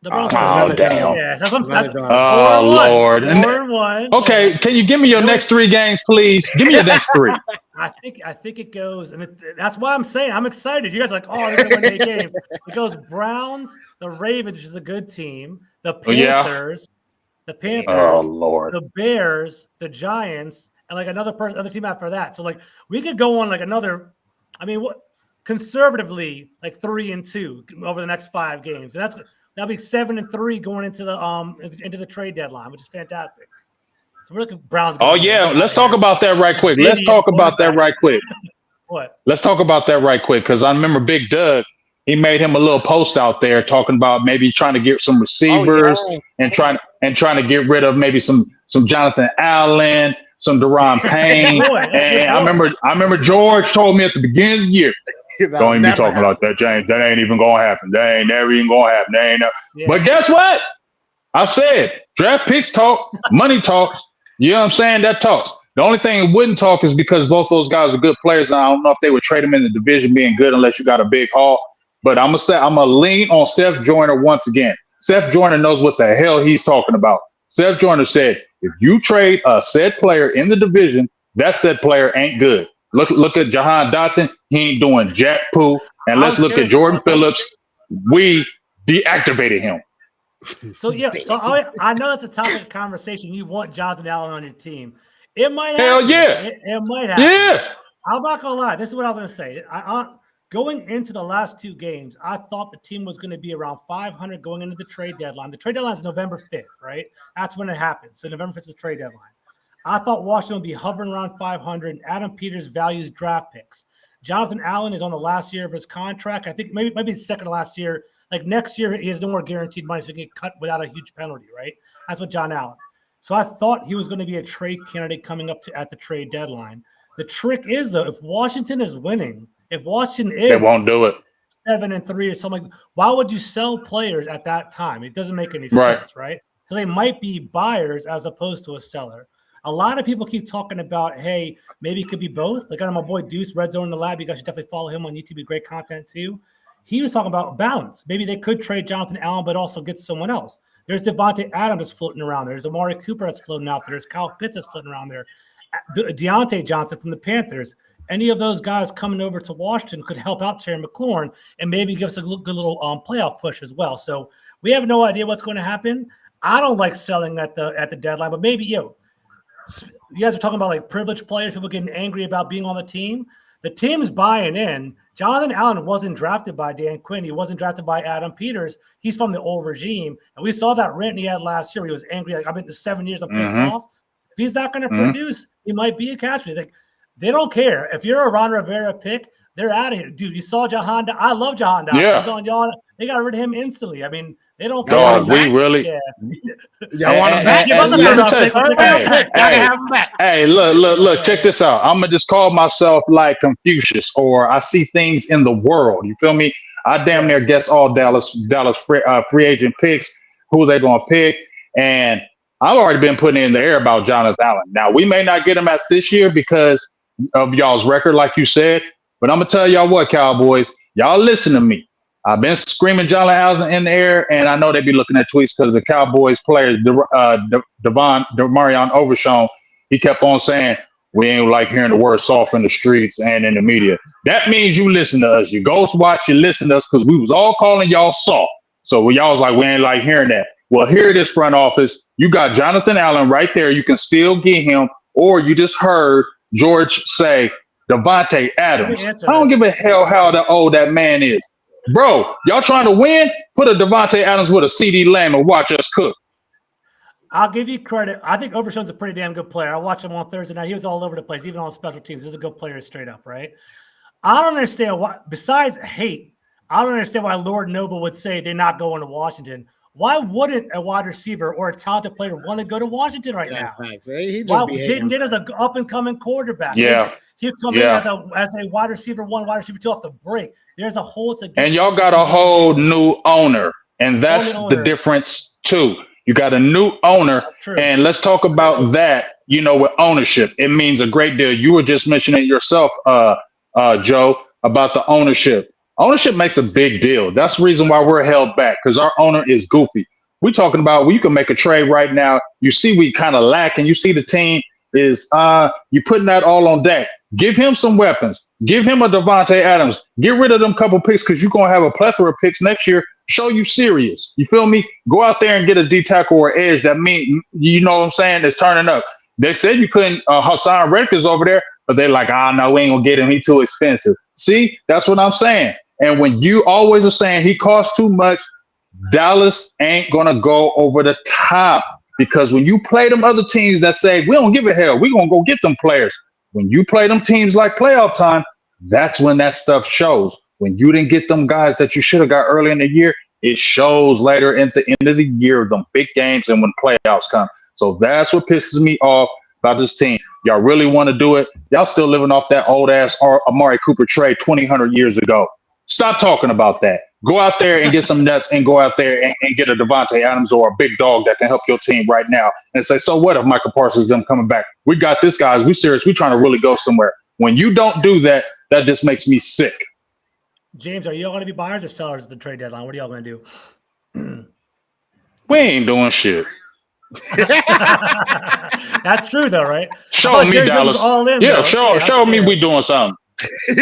The Browns. Oh, damn. Yeah, that's what I'm saying. Oh, Lord. 4-1. Okay, can you give me your next 3 games, please? Give me your next 3. I think it goes, and that's why I'm saying I'm excited. You guys are like, oh, they're going to win 8 games. It goes Browns, the Ravens, which is a good team, the Panthers, oh, Lord, the Bears, the Giants, and like other team after that. So like we could go on like another. I mean, conservatively like 3-2 over the next 5 games, and that'll be 7-3 going into the trade deadline, which is fantastic. So we're looking Browns. Oh yeah, let's talk about that right quick. Let's talk about that right quick. What? Let's talk about that right quick because I remember Big Doug. He made him a little post out there talking about maybe trying to get some receivers and trying to get rid of maybe some Jonathan Allen, some Deron Payne. And I remember George told me at the beginning of the year, don't even be talking about that, James. That ain't even gonna happen. That ain't never even gonna happen. But guess what? I said draft picks talk, money talks. You know what I'm saying? That talks. The only thing it wouldn't talk is because both those guys are good players. And I don't know if they would trade them in the division being good unless you got a big haul. But I'm gonna lean on Seth Joyner once again. Seth Joyner knows what the hell he's talking about. Seth Joyner said, if you trade a said player in the division, that said player ain't good. Look at Jahan Dotson. He ain't doing jack poo. And let's look at Jordan Phillips. We deactivated him. So I know that's a topic of conversation. You want Jonathan Allen on your team. It might happen. Hell yeah. It might happen. Yeah. I'm not gonna lie. This is what I was gonna say. Going into the last 2 games, I thought the team was going to be around 500 going into the trade deadline. The trade deadline is November 5th, right? That's when it happens. So November 5th is the trade deadline. I thought Washington would be hovering around 500. And Adam Peters values draft picks. Jonathan Allen is on the last year of his contract. I think maybe the second to last year. Like next year, he has no more guaranteed money, so he can get cut without a huge penalty, right? That's what John Allen. So I thought he was going to be a trade candidate coming up at the trade deadline. The trick is, though, if Washington is winning, if Washington is they won't do it 7-3 or something, why would you sell players at that time? It doesn't make any sense, right? So they might be buyers as opposed to a seller. A lot of people keep talking about, hey, maybe it could be both. Like my boy Deuce, Red Zone in the Lab. You guys should definitely follow him on YouTube. Great content too. He was talking about balance. Maybe they could trade Jonathan Allen, but also get someone else. There's Devontae Adams that's floating around there. There's Amari Cooper that's floating out there. There's Kyle Pitts that's floating around there. Deontay Johnson from the Panthers. Any of those guys coming over to Washington could help out Terry McLaurin and maybe give us a good little playoff push as well. So we have no idea what's going to happen. I don't like selling at the deadline, but maybe you guys are talking about like privileged players, people getting angry about being on the team. The team's buying in. Jonathan Allen wasn't drafted by Dan Quinn. He wasn't drafted by Adam Peters. He's from the old regime. And we saw that rant he had last year. He was angry. Like, I've been 7 years, I'm pissed off. If he's not going to produce, he might be a casualty. Like, they don't care. If you're a Ron Rivera pick, they're out of here. Dude, you saw Jahan. I love Jahan Dotson. Yeah. He's on Jahan. They got rid of him instantly. I mean, they don't care. Dog, we really. Yeah. Y'all want him back? Let me tell you, hey, look, check this out. I'm gonna just call myself like Confucius, or I see things in the world. You feel me? I damn near guess all Dallas free agent picks, who they gonna pick, and I've already been putting in the air about Jonathan Allen. Now we may not get him at this year because of y'all's record, like you said, but I'm gonna tell y'all what, Cowboys, y'all listen to me. I've been screaming Jonathan Allen in the air, and I know they be looking at tweets because the Cowboys player, Demarion Overshown, he kept on saying, we ain't like hearing the word soft in the streets and in the media. That means you listen to us. You ghost watch, you listen to us, because we was all calling y'all soft. So y'all was like, we ain't like hearing that. Well, here it is, front office. You got Jonathan Allen right there. You can still get him, or you just heard George say, Devontae Adams. I don't give a hell how old that man is. Bro, y'all trying to win? Put a Devontae Adams with a CeeDee Lamb and watch us cook. I'll give you credit. I think Overshown's a pretty damn good player. I watched him on Thursday night. He was all over the place, even on special teams. He was a good player straight up, right? I don't understand why, besides hate, I don't understand why Lord Nova would say they're not going to Washington. Why wouldn't a wide receiver or a talented player want to go to Washington right now? Thanks. He just Wow, Jaden Daniels is an up-and-coming quarterback. Yeah. He'll come in as a wide receiver 1, wide receiver 2 off the break. There's a hole to get. And y'all got a whole new owner, and that's the difference too. You got a new owner, and let's talk about that. You know, with ownership, it means a great deal. You were just mentioning it yourself, Joe, about the ownership. Ownership makes a big deal. That's the reason why we're held back, because our owner is goofy. We're talking about, well, you can make a trade right now. You see we kind of lack, and you see the team is you putting that all on deck. Give him some weapons. Give him a Devontae Adams. Get rid of them couple picks, because you're going to have a plethora of picks next year. Show you serious. You feel me? Go out there and get a D tackle or edge that mean, you know what I'm saying, is turning up. They said you couldn't. Hassan Reddick is over there, but they're like, no, we ain't going to get him. He's too expensive. See, that's what I'm saying. And when you always are saying he costs too much, Dallas ain't going to go over the top, because when you play them other teams that say, we don't give a hell, we're going to go get them players. When you play them teams like playoff time, that's when that stuff shows. When you didn't get them guys that you should have got early in the year, it shows later at the end of the year, them big games and when playoffs come. So that's what pisses me off about this team. Y'all really want to do it? Y'all still living off that old-ass Amari Cooper trade 2,000 years ago. Stop talking about that. Go out there and get some nuts, and go out there and get a Devontae Adams or a big dog that can help your team right now, and say, so what if Michael Parsons them coming back? We got this, guys. We serious. We trying to really go somewhere. When you don't do that, that just makes me sick. James, are you all going to be buyers or sellers at the trade deadline? What are y'all going to do? We ain't doing shit. That's true, though, right? Show me, Dallas. Show me we doing something.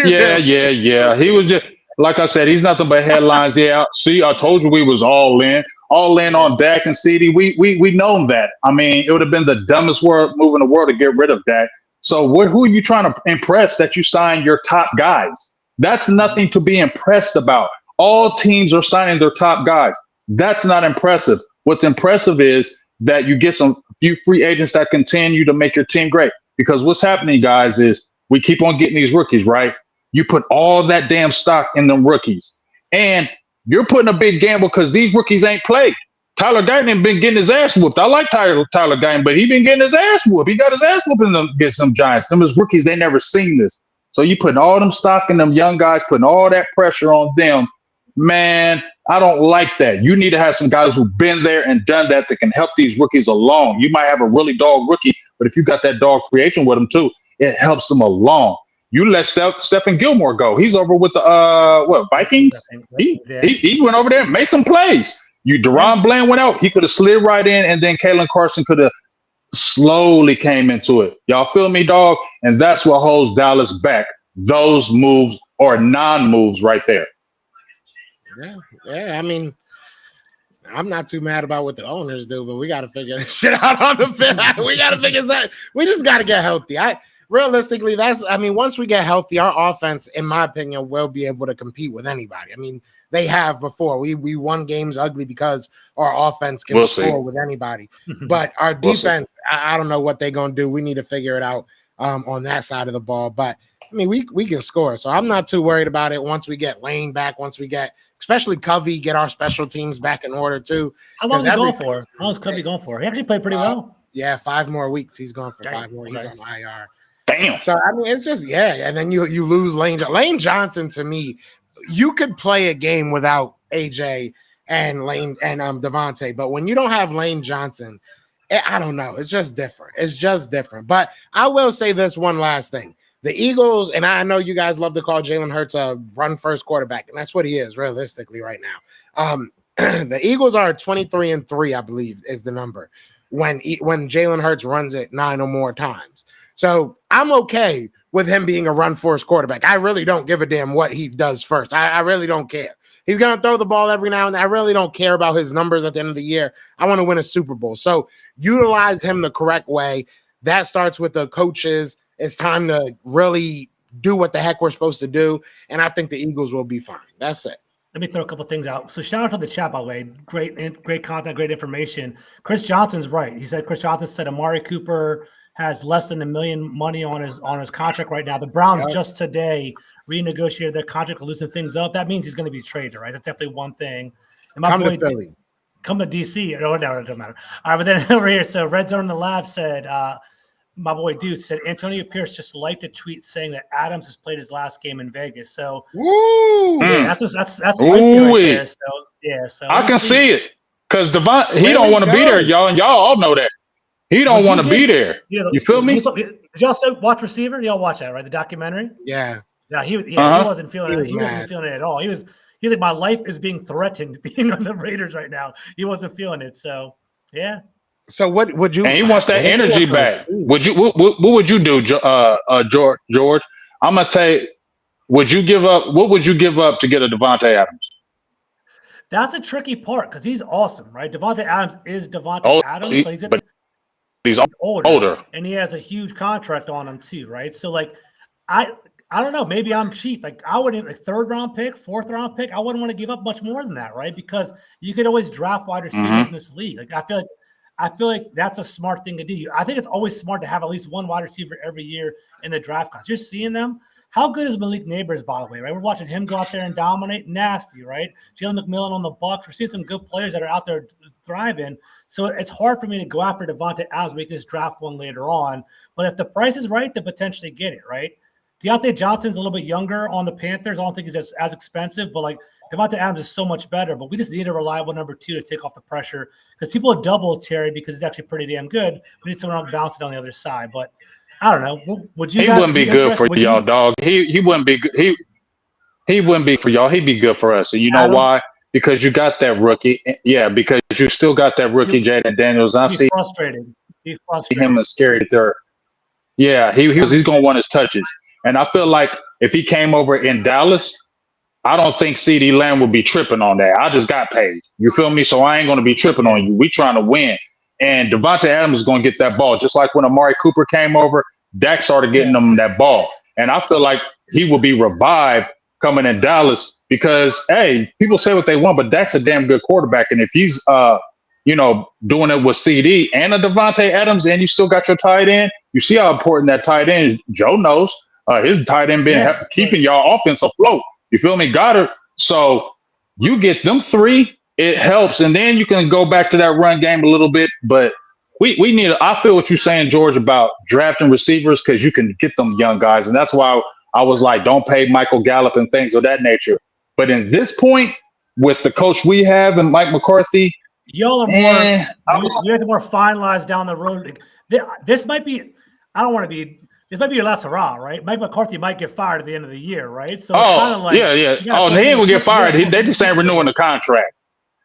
Yeah. He was just, like I said, he's nothing but headlines. Yeah, see, I told you we was all in on Dak and CD. We known that. I mean, it would have been the dumbest move in the world to get rid of Dak. So who are you trying to impress that you signed your top guys? That's nothing to be impressed about. All teams are signing their top guys. That's not impressive. What's impressive is that you get some few free agents that continue to make your team great. Because what's happening, guys, is we keep on getting these rookies, right? You put all that damn stock in them rookies. And you're putting a big gamble because these rookies ain't played. Tyler Guyton been getting his ass whooped. I like Tyler Guyton, but he been getting his ass whooped. He got his ass whooped against some Giants. Them as rookies, they never seen this. So you putting all them stock in them young guys, putting all that pressure on them. Man, I don't like that. You need to have some guys who've been there and done that can help these rookies along. You might have a really dog rookie, but if you got that dog free agent with them too, it helps them along. You let Stephen Gilmore go. He's over with the Vikings. He went over there and made some plays. Deron Bland went out. He could have slid right in, and then Kalen Carson could have slowly came into it. Y'all feel me, dog? And that's what holds Dallas back. Those moves or non-moves right there. Yeah. I mean, I'm not too mad about what the owners do, but we got to figure this shit out on the field. We got to figure that. We just got to get healthy. realistically, once we get healthy, our offense, in my opinion, will be able to compete with anybody. I mean, they have before. We won games ugly because our offense can score with anybody. But our defense, I don't know what they're going to do. We need to figure it out on that side of the ball. But, I mean, we can score. So I'm not too worried about it once we get Lane back, once we get, especially Covey, get our special teams back in order, too. How long is he going for? How long is Covey going for? He actually played pretty well. Yeah, 5 more weeks. He's going for 5 more. He's on IR. Damn. So, I mean, it's just, and then you lose Lane Johnson. To me, you could play a game without AJ and Lane and Devontae, but when you don't have Lane Johnson, I don't know. It's just different. It's just different. But I will say this one last thing. The Eagles, and I know you guys love to call Jalen Hurts a run-first quarterback, and that's what he is realistically right now. The Eagles are 23-3, I believe, is the number when Jalen Hurts runs it 9 or more times. So I'm okay with him being a run-first quarterback. I really don't give a damn what he does first. I really don't care. He's going to throw the ball every now and then. I really don't care about his numbers at the end of the year. I want to win a Super Bowl. So utilize him the correct way. That starts with the coaches. It's time to really do what the heck we're supposed to do. And I think the Eagles will be fine. That's it. Let me throw a couple things out. So shout out to the chat, by the way. Great content, great information. Chris Johnson's right. Chris Johnson said Amari Cooper has less than $1 million money on his contract right now. The Browns just today renegotiated their contract, loosen things up. That means he's going to be traded, right? That's definitely one thing. And my boy, to Philly. Come to DC. No, it doesn't matter. All right, but then over here, so Red Zone in the Lab said, my boy Dude said Antonio Pierce just liked a tweet saying that Adams has played his last game in Vegas. So that's spicy right there. So I can see it because Devon he don't want to be there, y'all, and y'all all know that. He don't want to be there. You feel me? Did y'all watch Receiver? Y'all watch that, right? The documentary? Yeah. Yeah, he wasn't feeling it. He wasn't feeling it at all. He was like, my life is being threatened being on the Raiders right now. He wasn't feeling it. So yeah. So what would you? And he wants that energy back. Would you? What would you do, George? I'm gonna tell you. Would you give up? What would you give up to get a Devontae Adams? That's a tricky part because he's awesome, right? Devontae Adams is Devontae Adams, but he's older, and he has a huge contract on him too, right? So like, I don't know. Maybe I'm cheap. Like I wouldn't a 3rd round pick, 4th round pick. I wouldn't want to give up much more than that, right? Because you could always draft wide receivers in this league. Like I feel like that's a smart thing to do. I think it's always smart to have at least one wide receiver every year in the draft class. You're seeing them. How good is Malik Neighbors, by the way, right? We're watching him go out there and dominate. Nasty, right? Jalen McMillan on the Bucs. We're seeing some good players that are out there thriving. So it's hard for me to go after Devontae Adams. We can just draft one later on. But if the price is right, then potentially get it, right? Deontay Johnson's a little bit younger on the Panthers. I don't think he's as expensive, but like Devontae Adams is so much better. But we just need a reliable number 2 to take off the pressure because people double Terry because he's actually pretty damn good. We need someone to bounce it on the other side. But I don't know. Would you? He wouldn't be good for y'all, dog. He wouldn't be good. He wouldn't be for y'all. He'd be good for us. And you know why? Because you got that rookie. Yeah, because you still got that rookie, Jaden Daniels. I see frustrated. He's frustrated. Him a scary third. Yeah, he's gonna want his touches. And I feel like if he came over in Dallas, I don't think CeeDee Lamb would be tripping on that. I just got paid. You feel me? So I ain't gonna be tripping on you. We trying to win. And Devontae Adams is going to get that ball. Just like when Amari Cooper came over, Dak started getting them that ball. And I feel like he will be revived coming in Dallas because, hey, people say what they want, but Dak's a damn good quarterback. And if he's, doing it with CD and a Devontae Adams and you still got your tight end, you see how important that tight end is. Joe knows his tight end been keeping y'all offense afloat. You feel me? Goddard. So you get them 3. It helps, and then you can go back to that run game a little bit. But we need. I feel what you're saying, George, about drafting receivers because you can get them young guys, and that's why I was like, don't pay Michael Gallup and things of that nature. But in this point, with the coach we have and Mike McCarthy, y'all are more. You guys are more finalized down the road. This might be. I don't want to be. This might be your last hurrah, right? Mike McCarthy might get fired at the end of the year, right? So it's kind of like, yeah. Oh, he ain't gonna get fired. They just ain't renewing the contract.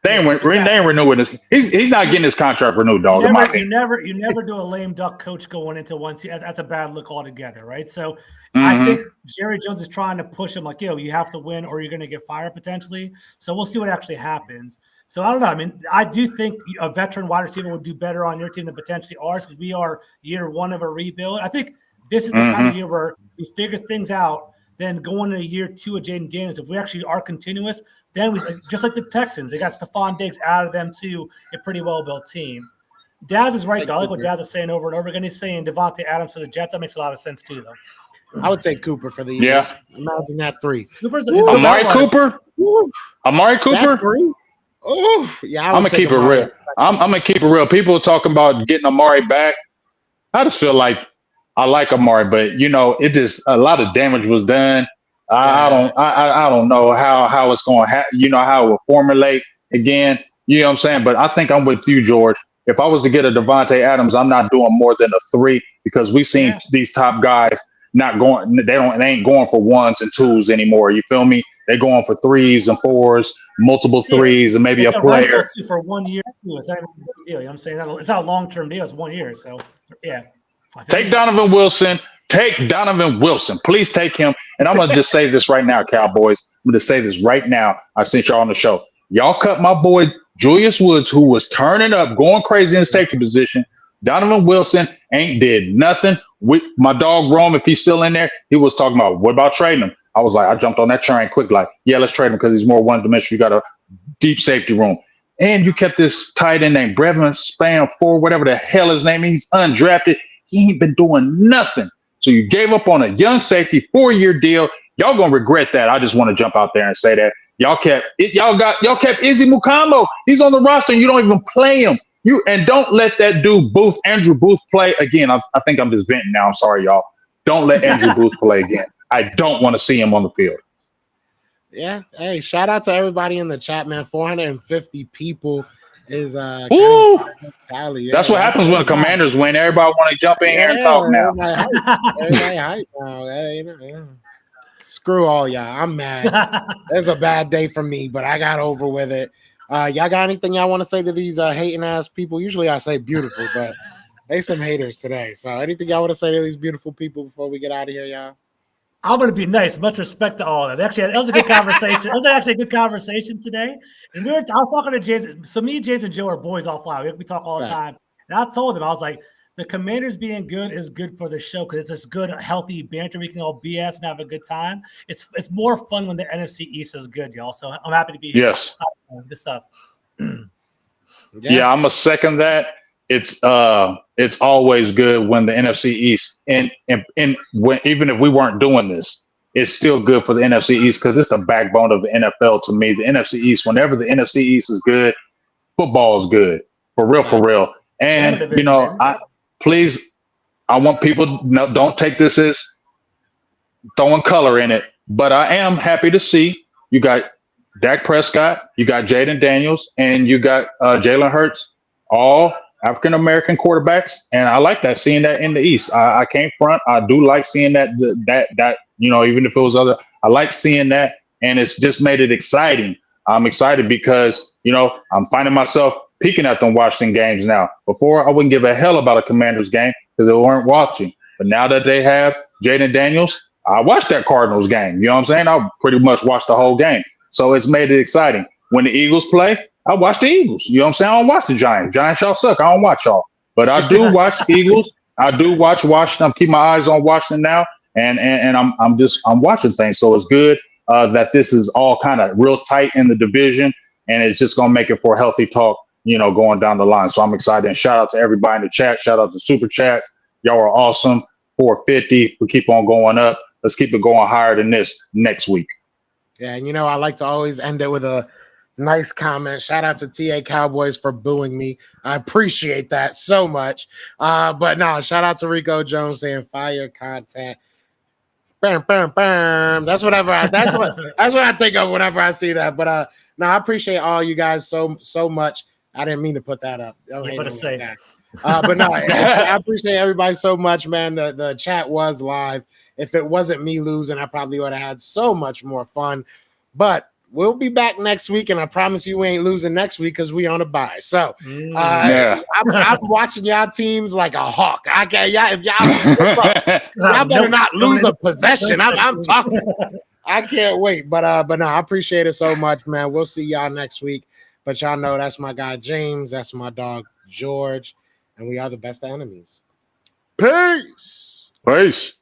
They ain't renewing this. He's not getting his contract renewed, dog. You never do a lame duck coach going into one season. That's a bad look altogether, right? So I think Jerry Jones is trying to push him like, you have to win or you're going to get fired potentially. So we'll see what actually happens. So I don't know. I mean, I do think a veteran wide receiver would do better on your team than potentially ours because we are year 1 of a rebuild. I think This is the kind of year where we figure things out. Then going into year 2 of Jaden Daniels, if we actually are continuous, then we just like the Texans, they got Stephon Diggs out of them too, a pretty well-built team. Daz is right, though. I like what Daz is saying over and over again. He's saying Devontae Adams to the Jets. That makes a lot of sense, too, though. I would take Cooper for the Eagles. Yeah. Imagine that 3. Amari Cooper? Amari Cooper? 3? Oh, yeah. I'm going to keep it real. I'm going to keep it real. People talk about getting Amari back. I just feel like I like Amari, but, it just a lot of damage was done. I don't know how it's going to happen, how it will formulate again. You know what I'm saying? But I think I'm with you, George. If I was to get a Devontae Adams, I'm not doing more than a 3 because we've seen these top guys not going. They ain't going for 1s and 2s anymore. You feel me? They're going for 3s and 4s, multiple 3s, and maybe a player for 1 year. It's not a big deal. You know what I'm saying? It's not a long-term deal. It's 1 year. So yeah. Take Donovan Wilson. Take Donovan Wilson. Please take him. And I'm going to just say this right now, Cowboys. I'm going to say this right now. I sent y'all on the show. Y'all cut my boy Julius Woods, who was turning up, going crazy in the safety position. Donovan Wilson ain't did nothing. With my dog Rome, if he's still in there, he was talking about, what about trading him? I was like, I jumped on that train quick, like, yeah, let's trade him because he's more one-dimensional. You got a deep safety room. And you kept this tight end named Brevin Spam for whatever the hell his name is. He's undrafted. He ain't been doing nothing. So you gave up on a young safety 4-year deal. Y'all gonna regret that. I just want to jump out there and say that y'all kept Izzy Mukambo. He's on the roster. And you don't even play him. And don't let that dude Andrew Booth play again. I think I'm just venting now. I'm sorry, y'all. Don't let Andrew Booth play again. I don't want to see him on the field. Yeah. Hey, shout out to everybody in the chat, man. 450 people is tally. Yeah, that's what happens when the Commanders win. Everybody want to jump in here and talk now. Everybody hype now. Hey, screw all y'all. I'm mad. It's a bad day for me, but I got over with it. Y'all got anything y'all want to say to these hating ass people? Usually I say beautiful, but they some haters today. So anything y'all want to say to these beautiful people before we get out of here, y'all? I'm going to be nice. Much respect to all of them. Actually, that was a good conversation. It was actually a good conversation today. And I was talking to James. So me, James, and Joe are boys offline. We talk all the time. And I told him, I was like, the Commanders being good is good for the show because it's this good, healthy banter. We can all BS and have a good time. It's more fun when the NFC East is good, y'all. So I'm happy to be here. Yes. Good stuff. Yeah, I'm going to second that. It's always good when the NFC East and when even if we weren't doing this, it's still good for the NFC East because it's the backbone of the NFL to me. The NFC East, whenever the NFC East is good, football is good for real. And I want people don't take this as throwing color in it, but I am happy to see you got Dak Prescott, you got Jaden Daniels, and you got Jalen Hurts, all African-American quarterbacks, and I like that, seeing that in the East. I can't front. I do like seeing that even if it was other, I like seeing that, and it's just made it exciting. I'm excited because, I'm finding myself peeking at them Washington games now. Before, I wouldn't give a hell about a Commanders game because they weren't watching. But now that they have Jaden Daniels, I watched that Cardinals game. You know what I'm saying? I pretty much watched the whole game. So it's made it exciting. When the Eagles play, I watch the Eagles. You know what I'm saying? I don't watch the Giants. Giants, y'all suck. I don't watch y'all. But I do watch Eagles. I do watch Washington. I'm keeping my eyes on Washington now. And I'm watching things. So it's good that this is all kind of real tight in the division. And it's just going to make it for a healthy talk, going down the line. So I'm excited. And shout out to everybody in the chat. Shout out to Super Chats. Y'all are awesome. 450. We keep on going up. Let's keep it going higher than this next week. Yeah. And, I like to always end it with a nice comment. Shout out to TA Cowboys for booing me. I appreciate that so much. But no, shout out to Rico Jones saying fire content. Bam, bam, bam. That's what I think of whenever I see that. But no, I appreciate all you guys so much. I didn't mean to put that up. But no, I appreciate everybody so much, man. The chat was live. If it wasn't me losing, I probably would have had so much more fun. But we'll be back next week, and I promise you we ain't losing next week because we on a bye. So I'm watching y'all teams like a hawk. I can't, if y'all better not lose a possession. I'm talking. I can't wait. But no, I appreciate it so much, man. We'll see y'all next week. But y'all know that's my guy James, that's my dog George, and we are the best of enemies. Peace. Peace.